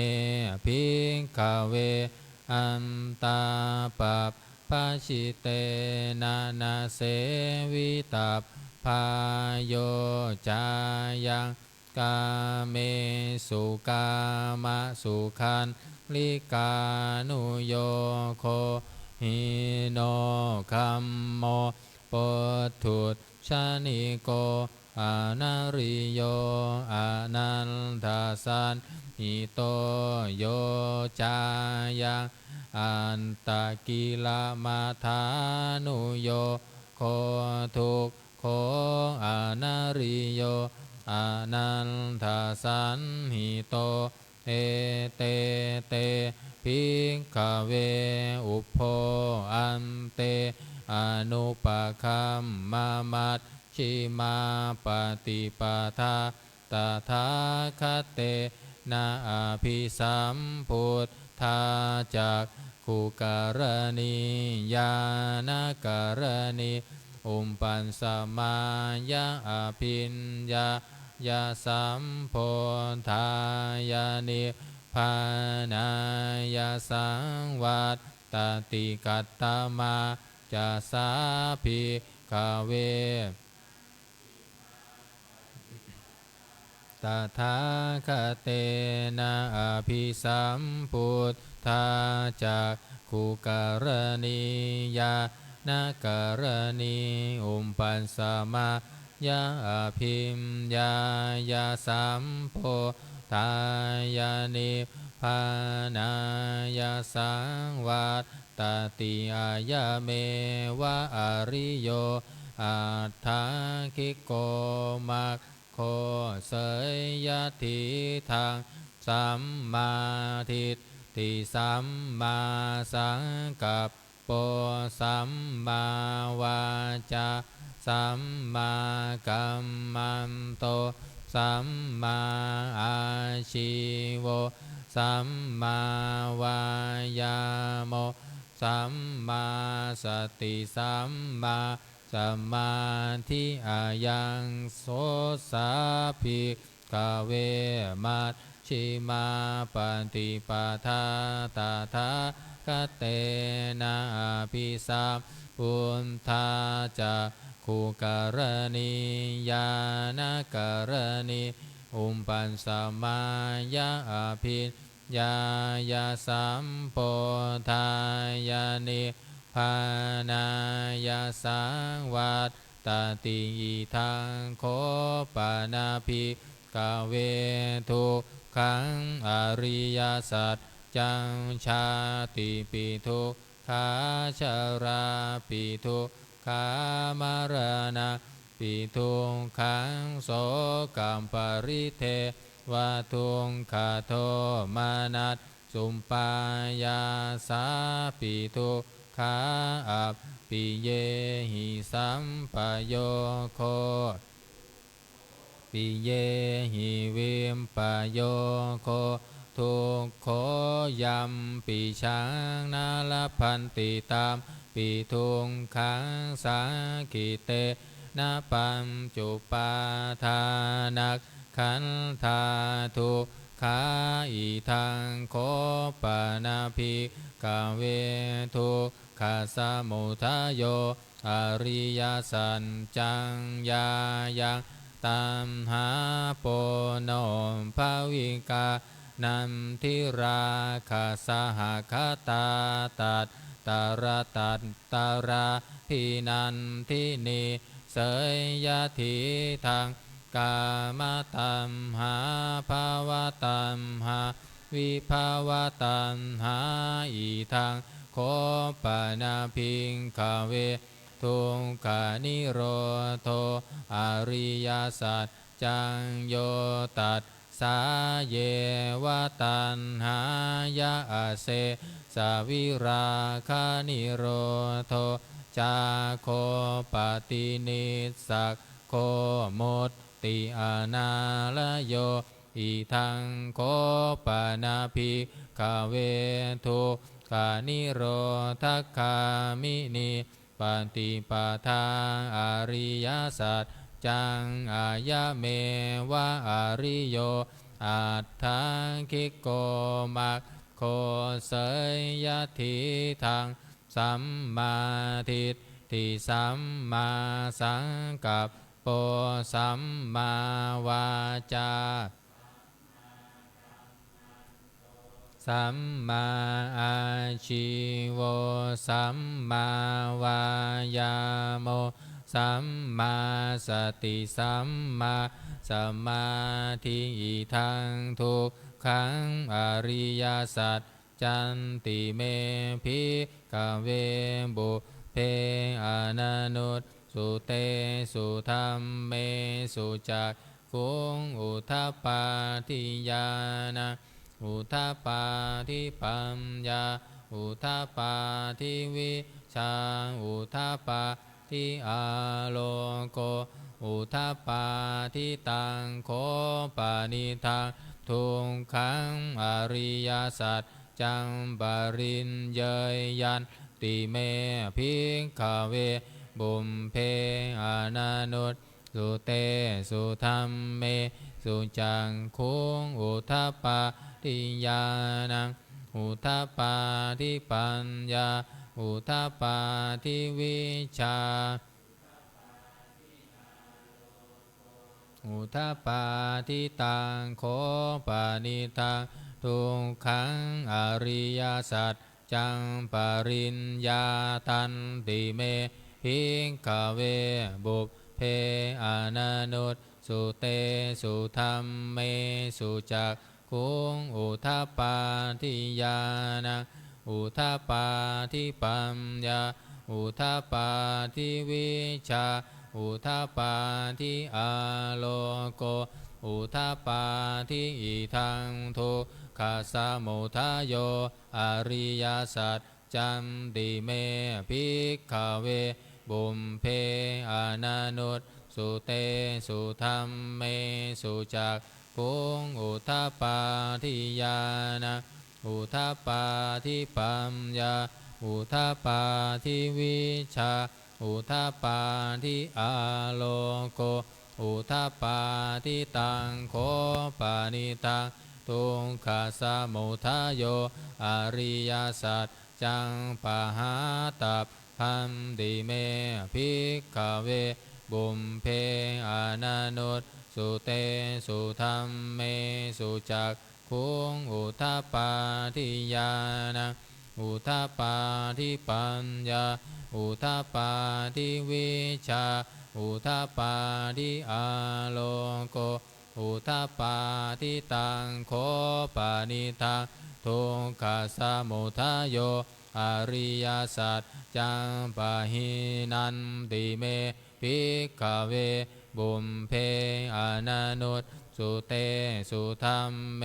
ภิกขเวอันตาปัปปะชิเตนะนะเสวิตัพพาโยจายังกาเมสุกามะสุขันลิกานุโยโคหิโนคัมโมปุถุชานิโกอานาริโยอานันทาสันหิโตโยจายังอันตะกิลมัฏฐานุโยโคทุกโคอานาริโยอานันทาสันหิโตเอเตเตภิกขเวอุปโภอันเตอนุปคัมมามัชชิมาปฏิปทาตถาคเตนะอภิสัมพุทธาจักขุการณีญาณการณีอุมปันสมายะอภิญญายาสัมโพธายานิพานายาสังวัตตติกัตตมาจาสาภิกขเวตถาคเตนะอภิสัมพุทธาจักขุการณีญาณการณีอุมปันสมายะอภิญญายาสัมโพธายานิพานายาสังวัตตติอายะเมวะอริโยอัตถาคิโกมัคโคเสยยะทิทางสัมมาทิฏฐิสัมมาสังกัปโปสัมมาวาจาสัมมากัมมันโตสัมมาอาชีโวสัมมาวายาโมสัมมาสติสัมมาสมาธิอายังโสสาภิกขเวมัชชิมาปฏิปทาตถาคเตนะอภิสัมพุทธาจักขุการณีญาณการณีอุมปันสมายะอภิญญายาสัมโพธายานิพานายาสังวัตตติอิทังโคปานาภิกขเวทุกขังอริยสัจจังชาติปิทุกขาชาราปิทุกขามรณะปิทุกขังโสกัมปริเท วะทุงขาโทมานัสสุมปายาสาปิทุกขาอัปปิเยหิสัมปโยโคปิเยหิวิมปโยโคทุกโขยัมปิชังนาลพันติตามปิทุงขังสังกิเตนะปัมจุปาทานักขันธาทุกขาอิทังโคปนาภิกเวทุกขาสมุทัยโยอริยสัจจังยายังตัมหาโปโนภาวิกานันทิราคาสหคตาตัดตาระตัดตาราพินันทินีเสยยะทิทางกามตัมหาภาวตัมหาวิภาวตัมหาอิทังโคปนาภิงขเวทุงขานิโรโทอริยสัจจังโยตัสสาเยวตันหายะเสสวิราคานิโรโทจาโคปตินิสักโคโมตติอนาลโยอิทังโคปนาภิกเวทุขานิโรธคามินิปฏิปทาอริยสัจจังอายะเมวะอริโยอัตถังคิโกมัคโคเสยยะทิทังสัมมาทิฏฐิสัมมาสังกัปโปสัมมาวาจาสัมมาอาชีโวสัมมาวายาโมสัมมาสติสัมมาสมาธิอิทังทุกขังอริยสัจจันติเมภิกเวบุเพอนันุตสุเตสุธรรมเมสุจักขุงอุทธัปปาทิญาณอุทธัปปาทิปัญญาอุทธัปปาทิวิชาอุทธัปปาทิอาโลโกอุทธัปปาทิตังโคปานิทังทุงขังอริยสัจจังบรินเยยยันติเมภิกขเวบุมเพอนันุตสุเตสุธรรมเมสุจังคุงอุทธัปปาทิญาณังอุทธัปปาทิปัญญาอุทธัปปาทิวิชาอุทธัปปาทิตังโคปานิทังทุกขังอริยสัจจังปริญญาตันติเมภิกขเวบุพเพอนันุตสุเตสุธรรมเมสุจักขุงอุทธัปปาทิญาณังอุทธัปปาทิปัญญาอุทธัปปาทิวิชาอุทธัปปาทิอาโลโกอุทธัปปาทิอิทังทุกขสมุทัยโยอริยสัจจันติเมภิกขเวบุมเพอนันุตสุเตสุธรรมเมสุจักขุงอุทธัปปาทิญาณังอุทธัปปาทิปัญญาอุทธัปปาทิวิชาอุทธัปปาทิอาโลโกอุทธัปปาทิตังโคปานิทังทุกขสมุทัยโยอริยสัจจังปหาตัพพันติเมภิกขเวบุมเพอนันุตสุเตสุธรรมเมสุจักขุงอุทธัปปาทิญาณังอุทธัปปาทิปัญญาอุทธัปปาทิวิชาอุทธัปปาทิอาโลโกอุทธัปปาทิตังโคปานิทังทุกขสมุทัยโยอริยสัจจังปะหินันติเมภิกขเวบุมเพอนันุต สุเตสุธรรมเม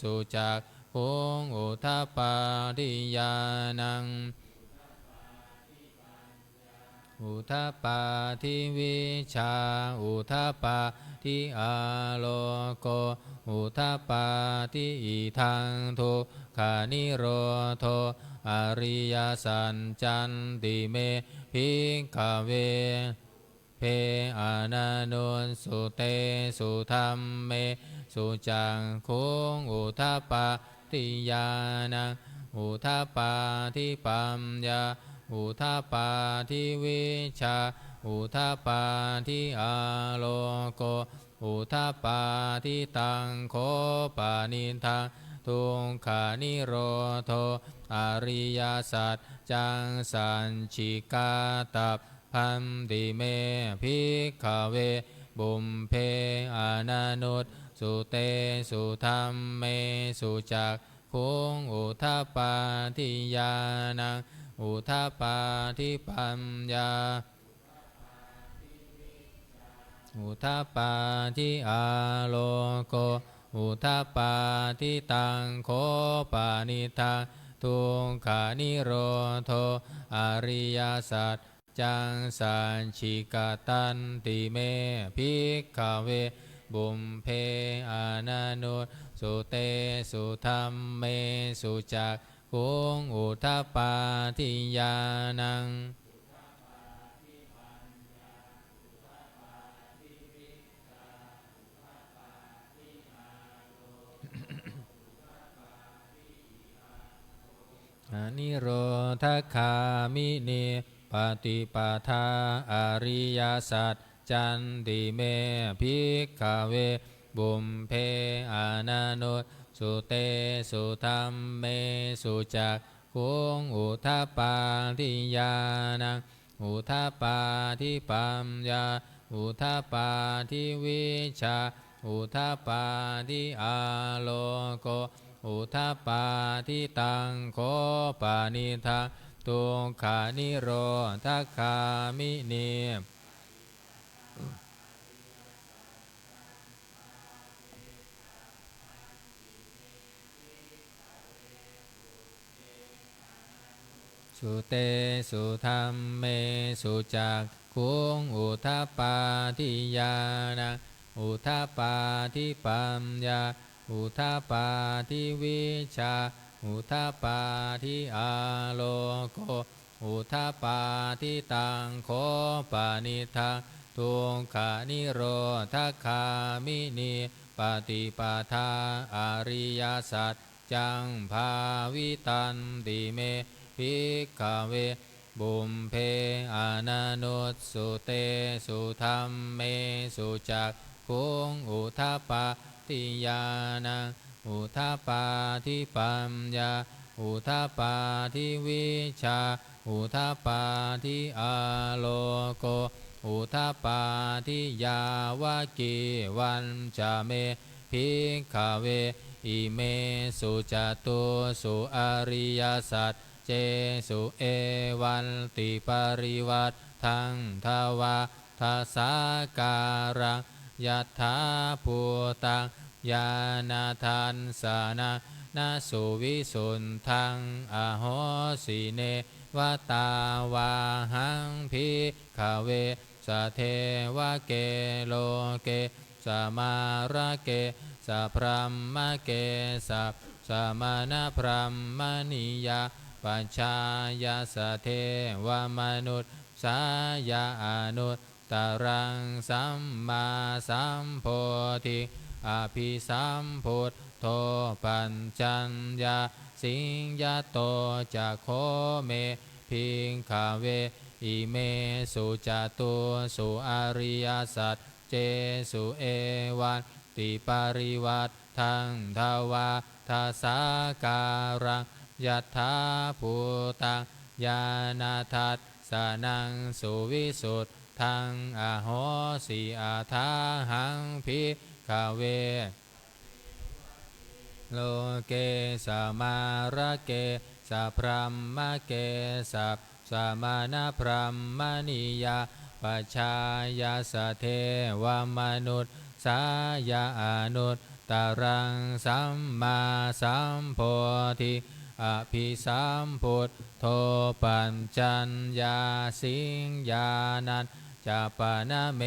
สุจักขุงอุทปปาทิญาณังอุทปปาทิวิชาอุทปปาทิอาโลโกอุทปปาทิอิทังทุกขานิโรโธอริยสัจจันติเมภิกขเวเพอานานุสุเตสุธรรมเมสุจังคุงอุทปปาทิญาณังอุทปปาทิปัญญาอุทปปาทิวิชาอุทปปาทิอาโลโกอุทปปาทิตังโคปานิทังทุกขานิโรโธอริยสัจจังสัญชิกาตัพพันติเมภิกขเวบุมเพอานานุตสุเตสุธรรมเมสุจักขุงอุทปปาทิญาณังอุทปปาทิปัญญาอุทปปาทิอาโลโกอุทปปาทิตังโคปานิทังทุกขานิโรโธอริยสัจจังสัญชิกตันติเมภิกขเวบุมเพอานานุสุเตสุธรรมเมสุจักขุงอุทปปาทิญาณังอนิโรธคามินีปฏิปทาอริยสัจจันติเมภิกขเวบุมเพอานานุสุเตสุธรรมเมสุจักขุงอุทปปาทิญาณังอุทปปาทิปัญญาอุทปปาทิวิชาอุทปปาทิอาโลโกอุทปปาทิตังโคปานิทังทุกขานิโรธคามินีสุเตสุธรรมเมสุจักขุงอุทปปาทิญาณังอุทปปาทิปัญญาอุทปปาทิวิชาอุทปปาทิอาโลโกอุทปปาทิตังโคปานิทังทุกขานิโรธคามินีปฏิปทาอริยสัจจังภาวิตันติเมภิกขเวบุมเพอานานุสุเตสุธรรมเมสุจักขุงอุทปปาทิญาณังอุทปปาทิปัญญาอุทปปาทิวิชาอุทปปาทิอาโลโกอุทปปาทิยาวกิวันจะเมภิกขเวอิเมสุจตุสุอริยสัจเจสุเอวันติปริวัตทังทวาทัสสาการังยัตถาภูตังญาณทันสานานาสุวิสุนทังอโหสิเนวตาวาหังภิกขเวสเทวะเกโลเกสมาระเกสพรหมเกสัพสมณพรหมนิยาปัญชายาสเทวมนุษย์สายาอนุตตรังสัมมาสัมโพธิอภิสัมพุทโธปัญจัญญาสิงยโตจะโคเมภิกขเวอิเมสุจตุสุอริยสัจเจสุเอวันติปริวัตทังทวาทัสสาการังยัตถาภูตังญาณทัสสานังสุวิสุทธังอโหสิอาทาหังภิกขเวโลเกสมาระเกสัพพรหมเกสัพสมณพรหมนิยาปัจฉายาสเทวมนุษย์ สายาอนุตตรังสัมมาสัมโพธิอภิสัมพุทโธปัญจัญญาสิงญานันจะปนะเม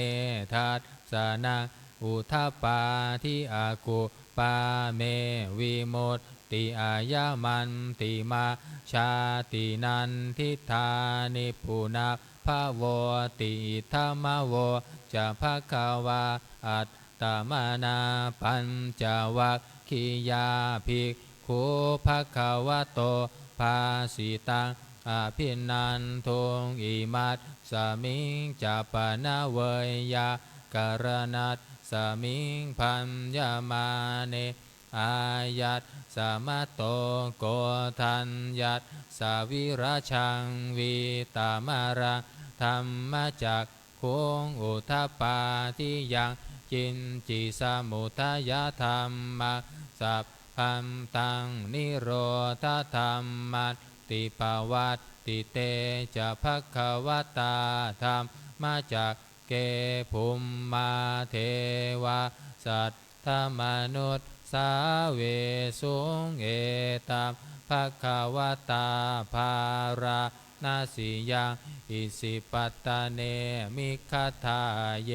ทัสสะนะอุทธัปปาทิอากุปาเมวิมุตติอายามันติมาชาตินันทิธานิปุนาภโวติธรรมโวจะภควาอัตตมานาปัญจวัคคียาภิกขุภควโตภาสิตังอภินันทุงอิมัตสมิงจะปนะเวยยากรณัตสมิงพันยามาเนอายัตสมะโตโกทัญญัตสาวิราชังวิตามารังธรรมจักขุงอุทธัปปาทิยังจินจิสมุทัยธรรมสัพพันตังนิโรธธรรมติปวัตติเตจะภควตาธรรมมาจากเกภุมมาเทวาสัตตมนุษย์สาเวสุงเอตัมภควตาภารานาสิยังอิสิปัตตาเนมิคทาเย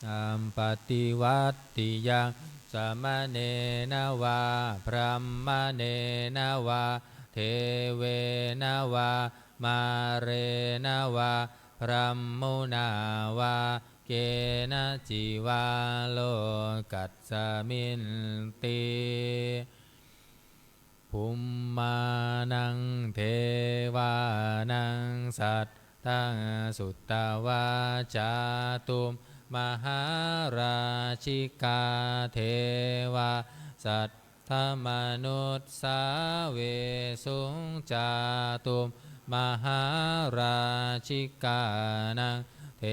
อัมปฏิวัตติยังสมณเณนะวาพรหมเณนะวาเทเวนะวามาเรนะวาพรหมุนาวาเกนะจิวาโลกัสสมินติภุมมานังเทวานังสัตตังสุตตวาจาตุมมหาราชิกาเทวาสัตถมนุษย์สาเวสุงจาตุมมหาราชิกานังเท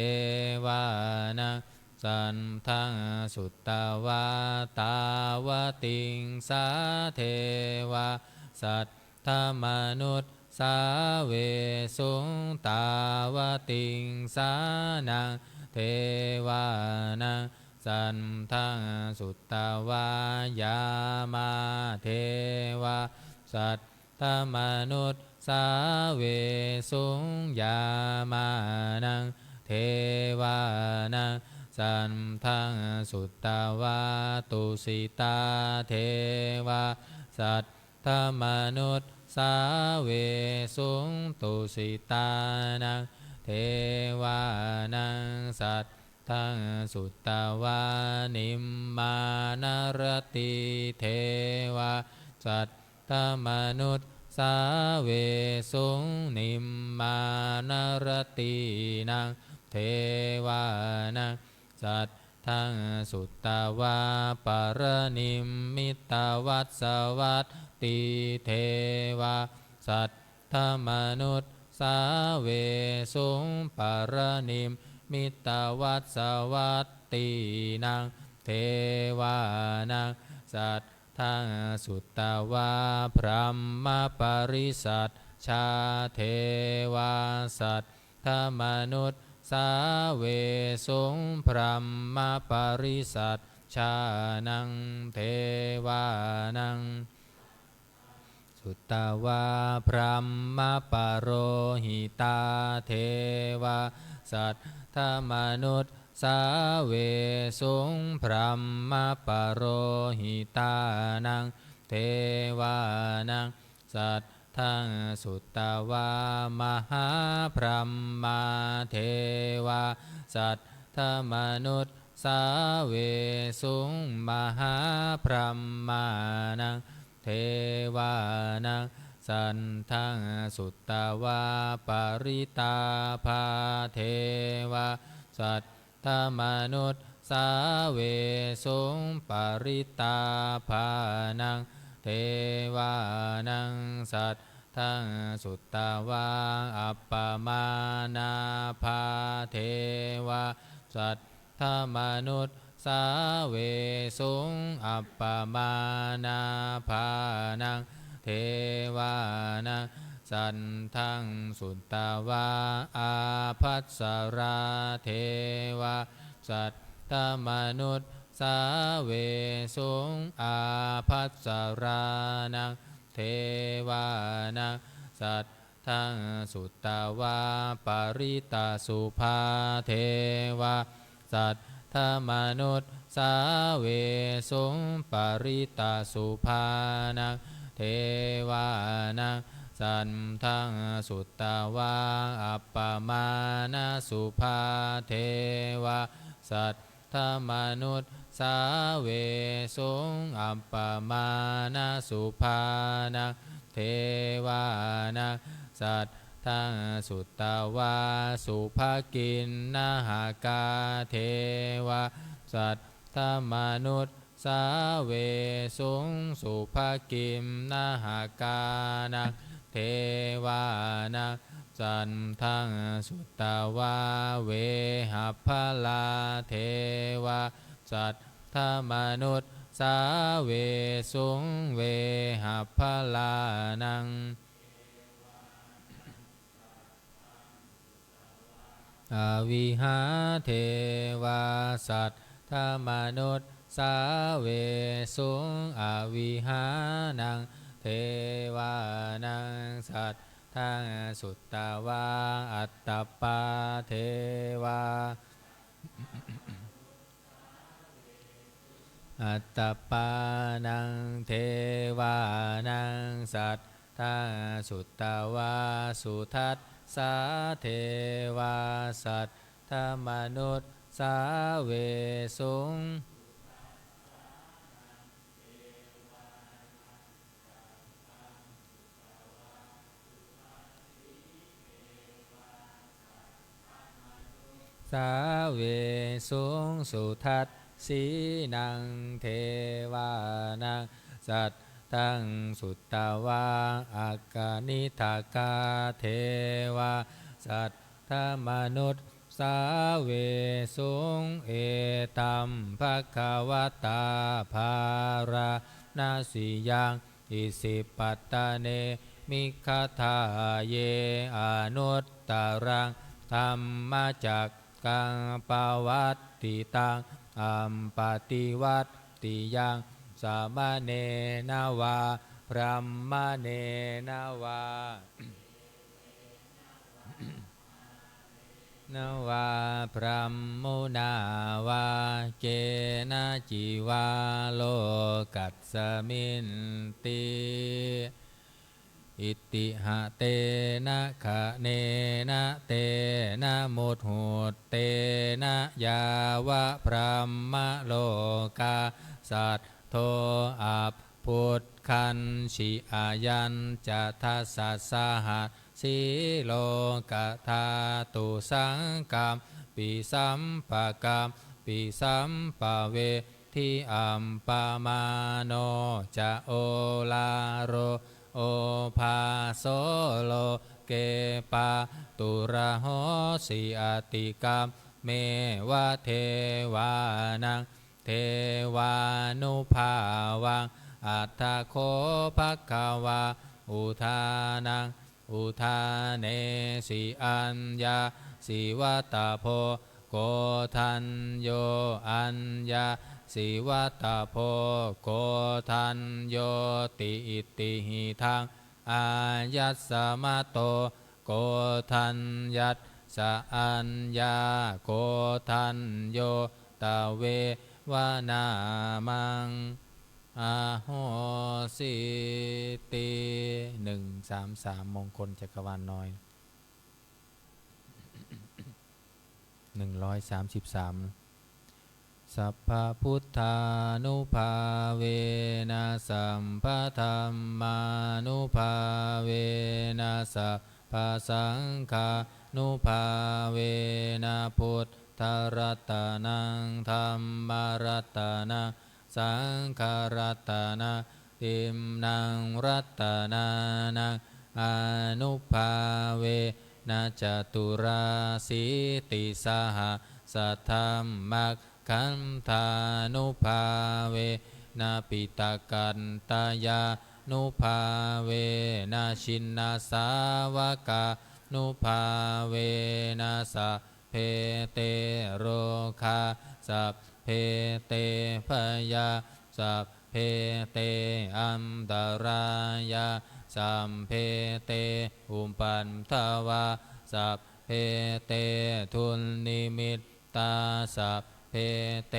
วานังสันทังสุตตวาตาวติงสาเทวาสัตถมนุษย์สาเวสุงตาวติงสานังเทวานังสันทังสุตตวายามาเทวาสัตถมนุษย์สาเวสุงยามานังเทวานังสันทังสุตตวาตุสิตาเทวาสัตถมนุษย์สาเวสุงตุสิตานังเทวานังสัตทังสุตตวานิมมานารติเทวาสัตถมนุษย์สาเวสุงนิมมานารตินังเทวานังสัตทังสุตตวาปรนิมมิตวัสสวัตติเทวาสัตถมนุษย์สาเวสุงปรนิมมิตวัสสวัตตินังเทวานังสัตทังสุตตวาพรหมปริสัทชาเทวาสัตถมนุษย์สาเวสุงพรหมปริสัทชานังเทวานังสุตตวาพรหมปโรหิตาเทวาสัตถมนุษย์สาเวสุงพรหมปโรหิตานังเทวานังสัตทังสุตตวามหาพรหมเทวาสัตถมนุษย์สาเวสุงมหาพรหมานังเทวานังสันทังสุตตวาปริตาภาเทวาสัตถมนุษย์สาเวสุงปริตาภานังเทวานังสัตทังสุตตวาอัปปมานาภาเทวาสัตถมนุษย์สาเวสุงอัปปมานาภานังเทวานัง สันทังสุตตวาอาภัสสราเทวาสัตตมนุษย์สาเวสุงอาภัสสรานังเทวานังสัตทังสุตตวาปริตาสุภาเทวาสัตถมนุษย์สาเวสุงปริตาสุภานังเทวานังสันทังสุตตวาอัปปมานาสุภาเทวาสัตถมนุษย์สาเวสุงอัปปมานาสุภานังเทวานังสัตทังสุตตวาสุภกินนาหากาเทวาสัตถมนุษย์สาเวสุงสุภกิมนาหากานังเทวานังสันทังสุตตวาเวหัพพลาเทวาสัตถมนุษย์สาเวสุงเวหัพพลานังอวิหาเทวาสัตถมนุษย์สาเวสุงอวิหานังเทวานังสัตทังสุตตวาอัตตปาเทวาอัตตปานังเทวานังสัตทังสุตตวาสุทัสสาเทวาสัตถมนุษย์สาเวสุงสาเวสุงสุทัสสีนังเทวานังสัตทังสุตตวาอากานิทากาเทวาสัตถมนุษย์สาเวสุงเอตัมภควตาภารานาสิยังอิสิปัตตเนมิคทาเยอนุตตรังธรรมจักกังปวัตติตังอัมปติวัตติยังสามเณนาวาพรัมมเณนาวานาวาพรัมมุนาวาเกนะจิวาโลกัสสมินติอิติหะเตนะขะเนนะเตนะมุตหุตเตนะยาวะพรัมมะโลกาสัตโทอัปพุทธันชิอายันจะทัสสะสหัสสีโลกธาตุสังกัมปิสัมปะกัมปิสัมปะเวทิอัมปะมาโนจะโอลาโรโอภาโสโลเกปะตุระโหสิอติกัมเมวะเทวานังเทวานุภาวังอัตถโคภควาอุทานังอุทาเนสิอัญญาสิวัตโพโกทันโยอัญญาสิวัตโพโกทันโยติอิติหิทังอายัสสมะโตโกทันยัสสะอัญญาโกทันโยตะเววานามังอาโหสิติ133มงคลจักรวาลน้อย133สัพพพุทธานุภาเวนะสัมปธัมมานุภาเวนะสัพพสังฆานุภาเวนะพุทธรัตนังธัมมรัตนังสังฆรัตนะติมนังรัตนานังอนุภาเวนะจตุราสีติสหสัทธัมมักขันธานุภาเวนะปิตากันตายา นุภาเวนะชินนาสาวกานุภาเวนะสะเพเตโรคาสัพเพเตพยาสัพเพเตอันตรายาสัมเพเตอุปันทวาสัพเพเตทุนนิมิตตาสัพเพเต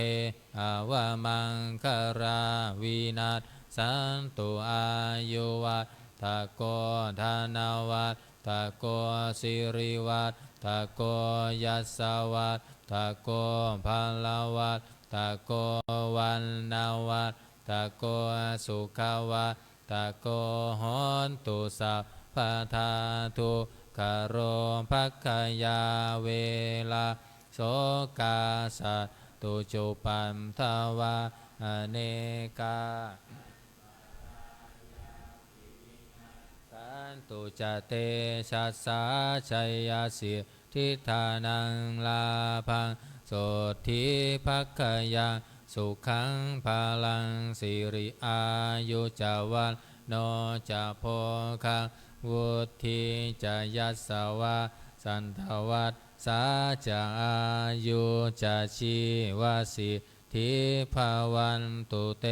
อวมังคาราวินาศสันตุอายุวัฏทะโกธานวัฏทะโกสิริวัฏทะโกยัสสวัฏทะโกภาลวัฏทะโกวันนาวัฏทะโกสุขวัฏทะโกโหนตุสัพพะทาทุกขโรภัคคยาเวลาโสกาสัตตุจุปันทวาอเนกาสันตุจเตชัสสะชัยยสิทธิธานังลาภังโสทิภัคคยังสุขังภาลังสิริอายุจาวันโนจะโพคังวุฒิจะยัสสวะสันทวัตสาจะอายุจะชีวสิทธิภาวันตุเต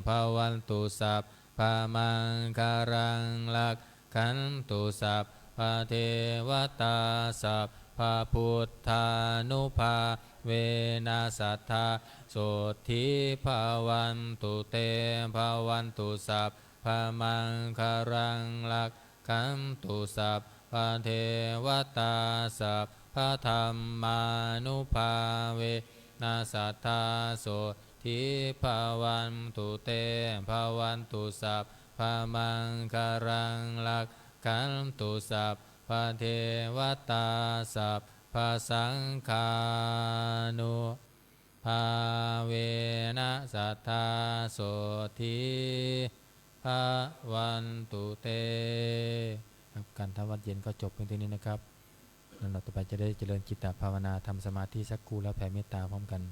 ภาวันตุสัพพะมังคารังลักขันตุสัพพะเทวตาสัพพะพุทธานุภาเวนัสสัทธาโสทิภาวันตุเตภาวันตุสัพพะมังคารังลักขันตุสัพพะเทวตาสัพพะธรรมานุภาเวนัสสัทธาโสทิภาวันตุเตภาวันตุสัพพะมังคารังลักขันตุสัพพะเทวตาสัพพะสังฆานุภาเวนัสสัทธาโสทิภาวันตุเตครับการทำวัดเย็นก็จบเพียงเท่านี้นะครับแล้วเราต่อไปจะได้เจริญจิตตภาวนาทำสมาธิสักครู่แล้วแผ่เมตตาพร้อมกัน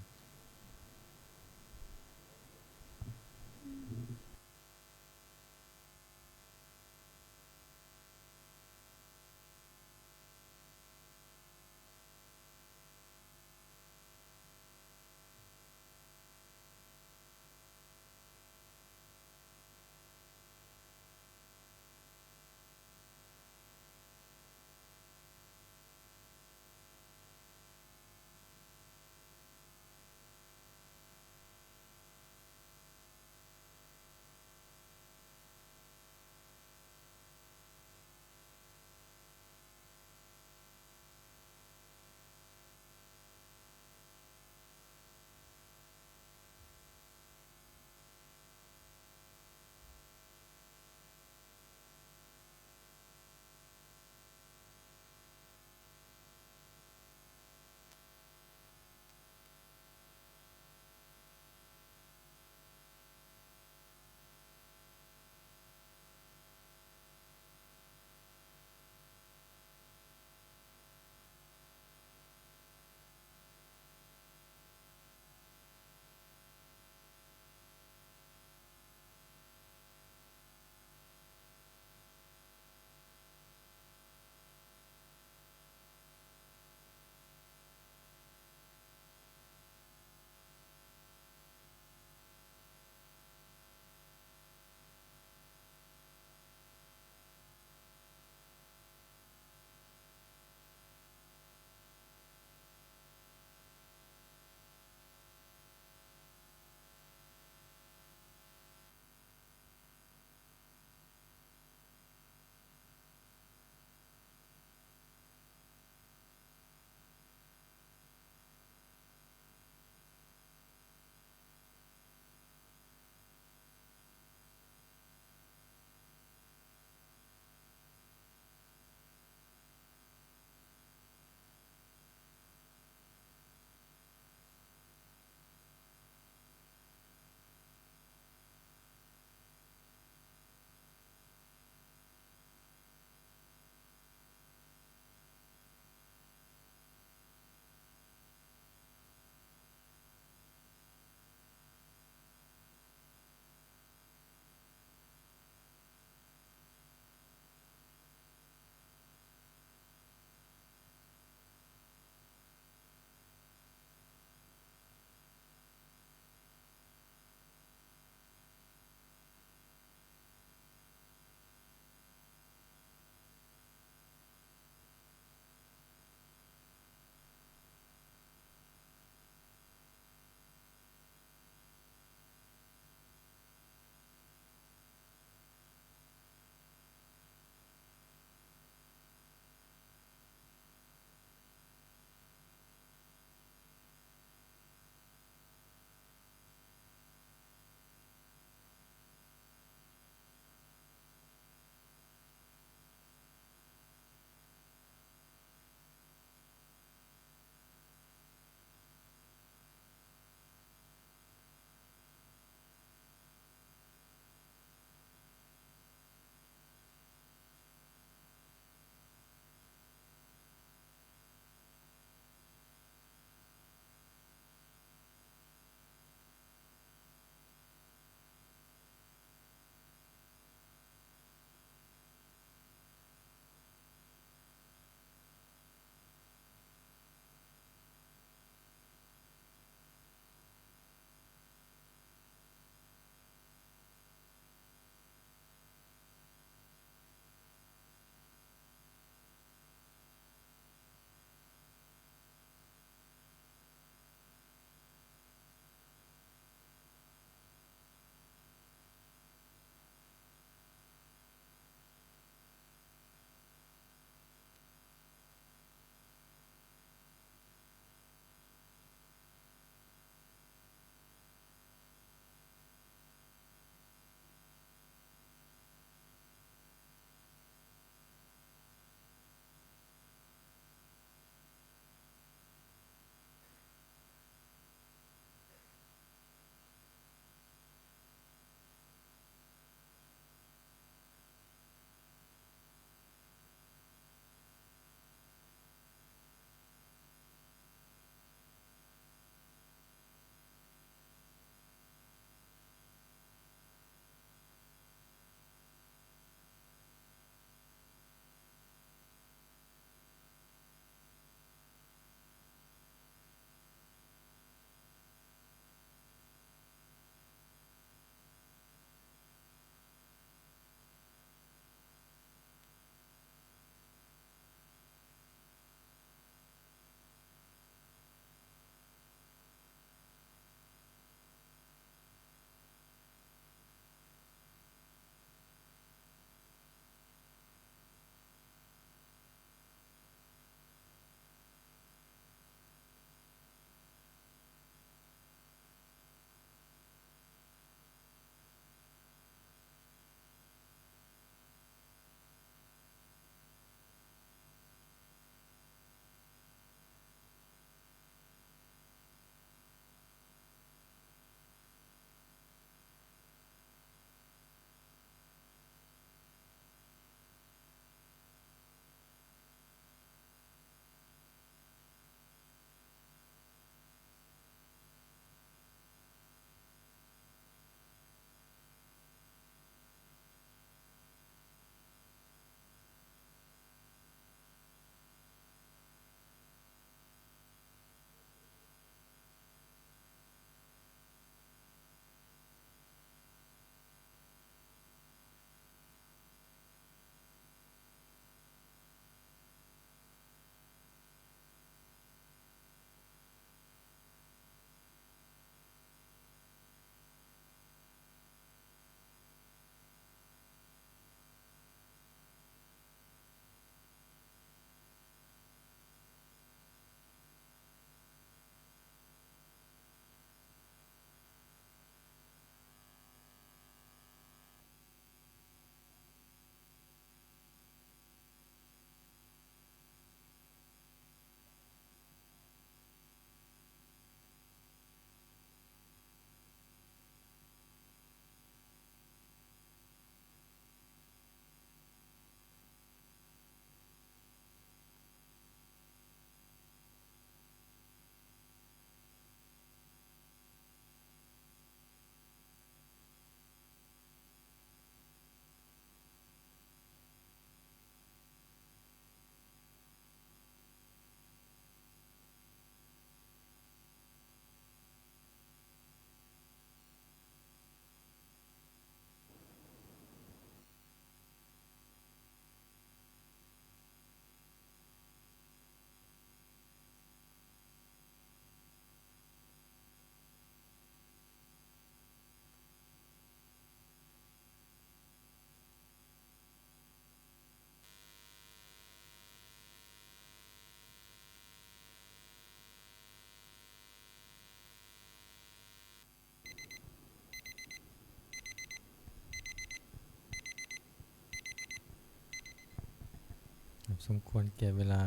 สมควรแก่เวลา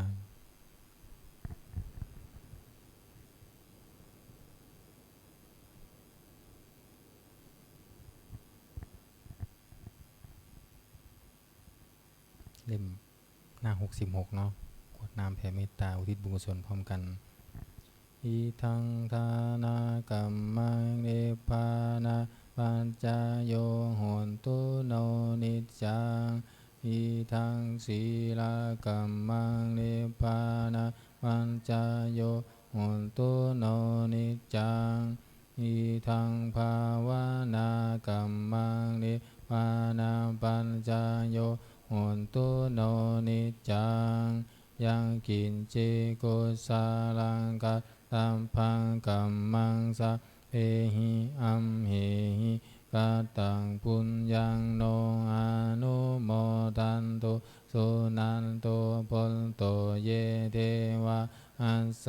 เล่มหน้า66เนาะกรวดน้ำแผ่เมตตาอุทิศบุญกุศลพร้อมกันอิทังทานากัมมังเนปานาปัญจโยโหนตุโนนิจจังอิทังศีลากัมมังเนปานาปัญจโยโหนตุโนนิจจังอิทังภาวนากัมมังเนปานาปัญจโยโหนตุโนนิจจังยังกินจิกุสาลังกัสสัมพังกัมมังสะเพหิอัมเหหิกัตตังปุญญังโนอนุโมทันตุสุนันโตปนโตเยเทวะอัสส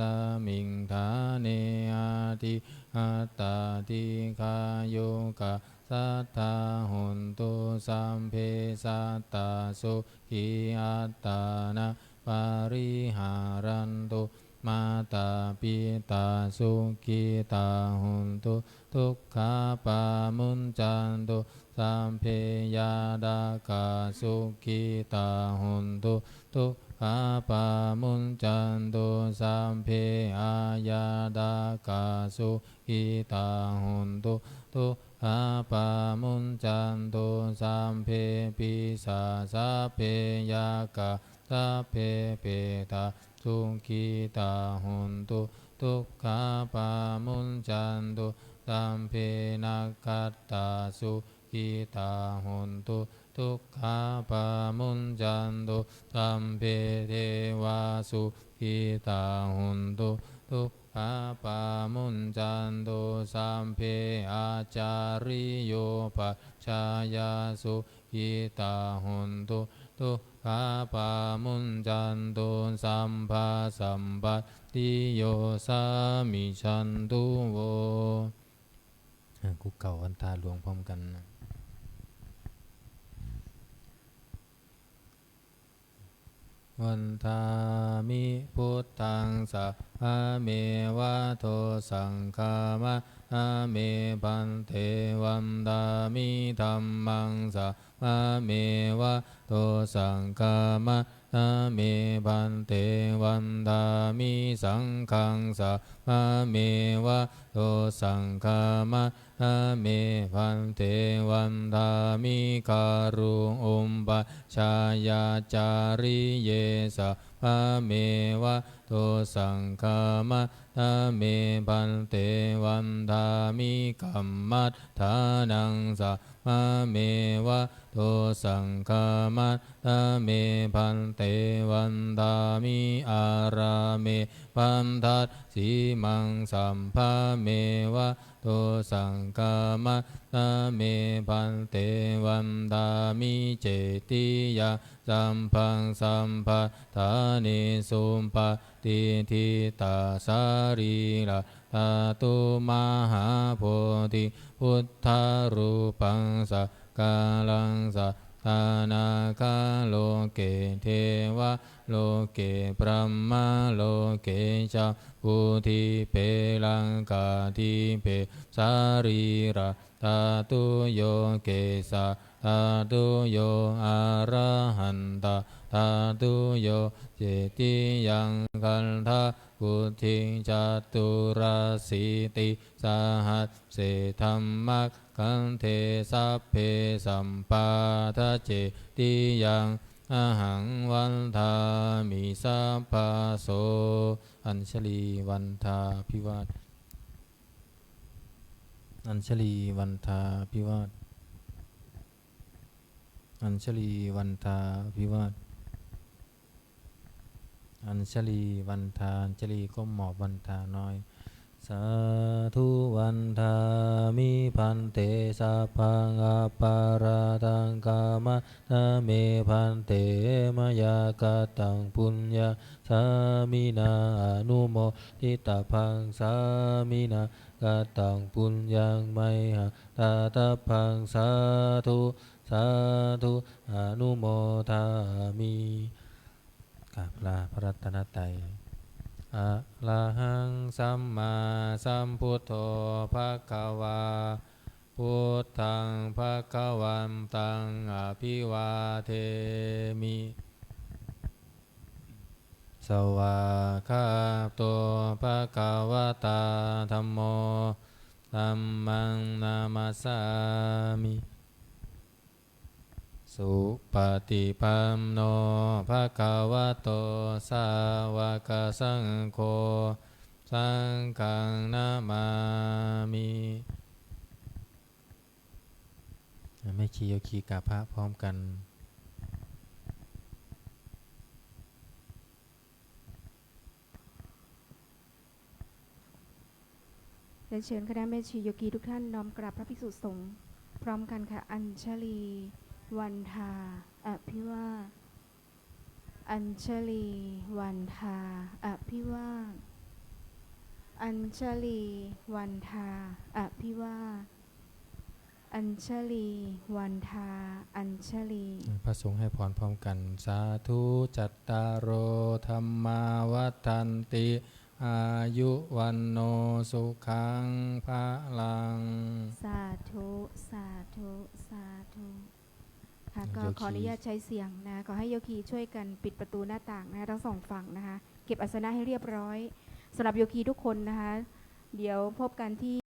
มิงธาเนอาทิอัตตาติคายุกะสัทธาหุนตุสัมเพสัตตาสุขีอัตตานะปาริหารันตุมาตาปิตาสุขีตาหุนตุทุกขาปามุนจันตุสัมเพยาดากาสุขีตาหุนตุทุกขาปามุนจันตุสัมเพอายาดากาสุขีตาหุนตุทุกขาปามุนจันตุสัมเพปิสาสะเพยากาสัพเพเปตาสุขีตาหุนตุทุกขาปามุนจันตุสัมเพนักขัตตาสุขีตาหุนตุทุกขาปามุนจันตุสัมเพเทวาสุขีตาหุนตุทุกขาปามุนจันตุสัมเพอาจาริโยปัจจายาสุขีตาหุนตุทุกขาปามุนจันตุสัมภาสัมปัตติโยสามิชันตุโวกุเก่าอันตาหลวงพร้อมกันวันทามิพุทธังสัพพะเมวะโตสังฆามะอะเมพันเทวันดามิธัมมังสัพพะเมวะโตสังฆามะอะเมพันเทวันดามิสังฆังสัพพะเมวะโตสังฆามะอะเมพันเทวันดามิการุอุมปชายาจาริเยสัพพะเมวะโตสังฆามะอะเมพันเตวันดามิกัมมัฏฐานังสัพพะเมวะโตสังฆามะอะเมพันเตวันดามิอาราเมพันทัสสีมังสัมภะเมวะโตสังฆามะอะเมพันเตวันดามิเจติยาสัมพังสัมภะทานิสุมปะติทิตาสารีละตาตุมหาโพธิพุทธารูปังสักกาลังสัทธานาคาโลเกเทวะโลเกปรัมมาโลเกชาพุธิเปลังกาทิเปสารีระตาตุโยเกสะตาตุโยอะระหันตาตาตุโยเจติยังคันทะกุทิงจัตุราสีติสหัสเสธัมมักขันเทสัพเพสัมปาทะเจติยังอหังวันทามิสัพพะโสอัญชลีวันทาภิวาทอัญชลีวันทาภิวาทอัญชลีวันทาภิวาทอัญชลีวันทาอัญชลีก้มหมอบวันทาน้อยสาธุวันทามิพันเตสัพพังอปาราตังกามะนะเมพันเตมยากตังปุญญาสามินาอนุโมทิตาพังสามินากตังปุญญังไมหะตาตาพังสาธุสาธุอนุโมทามิ กราบลาพระรัตนตรัยอะระหังสัมมาสัมพุทโธภะคะวาพุทธังภะคะวันตังอภิวาเทมิสวากขาโตภะคะวะตาธัมโมธัมมังนามัสสามิสุปฏิปันโนภะคะวะโตสาวกสังโฆสังฆังนามามิแม่ชีโยคีกราบพระพร้อมกัน
เรียนเชิญคณะแม่ชีโยกีทุกท่านน้อมกราบพระภิกษุสงฆ์พร้อมกันค่ะอัญชลีวันทาอภิวาทอัญชลีวันทาอภิวาทอัญชลีวันทาอภิวาทอัญชลีวันทาอัญชลี
พระสงฆ์ให้พรพร้อมกันสาธุจัตตารโอธรรมาวัฏันติอายุวันโนสุขังภะลัง
สาธุสาธุสาธุค่ะก็ขออนุญาตใช้เสียงนะขอให้โยคีช่วยกันปิดประตูหน้าต่างนะทั้งสองฝั่งนะคะเก็บอาสนะให้เรียบร้อยสำหรับโยคีทุกคนนะคะเดี๋ยวพบกันที่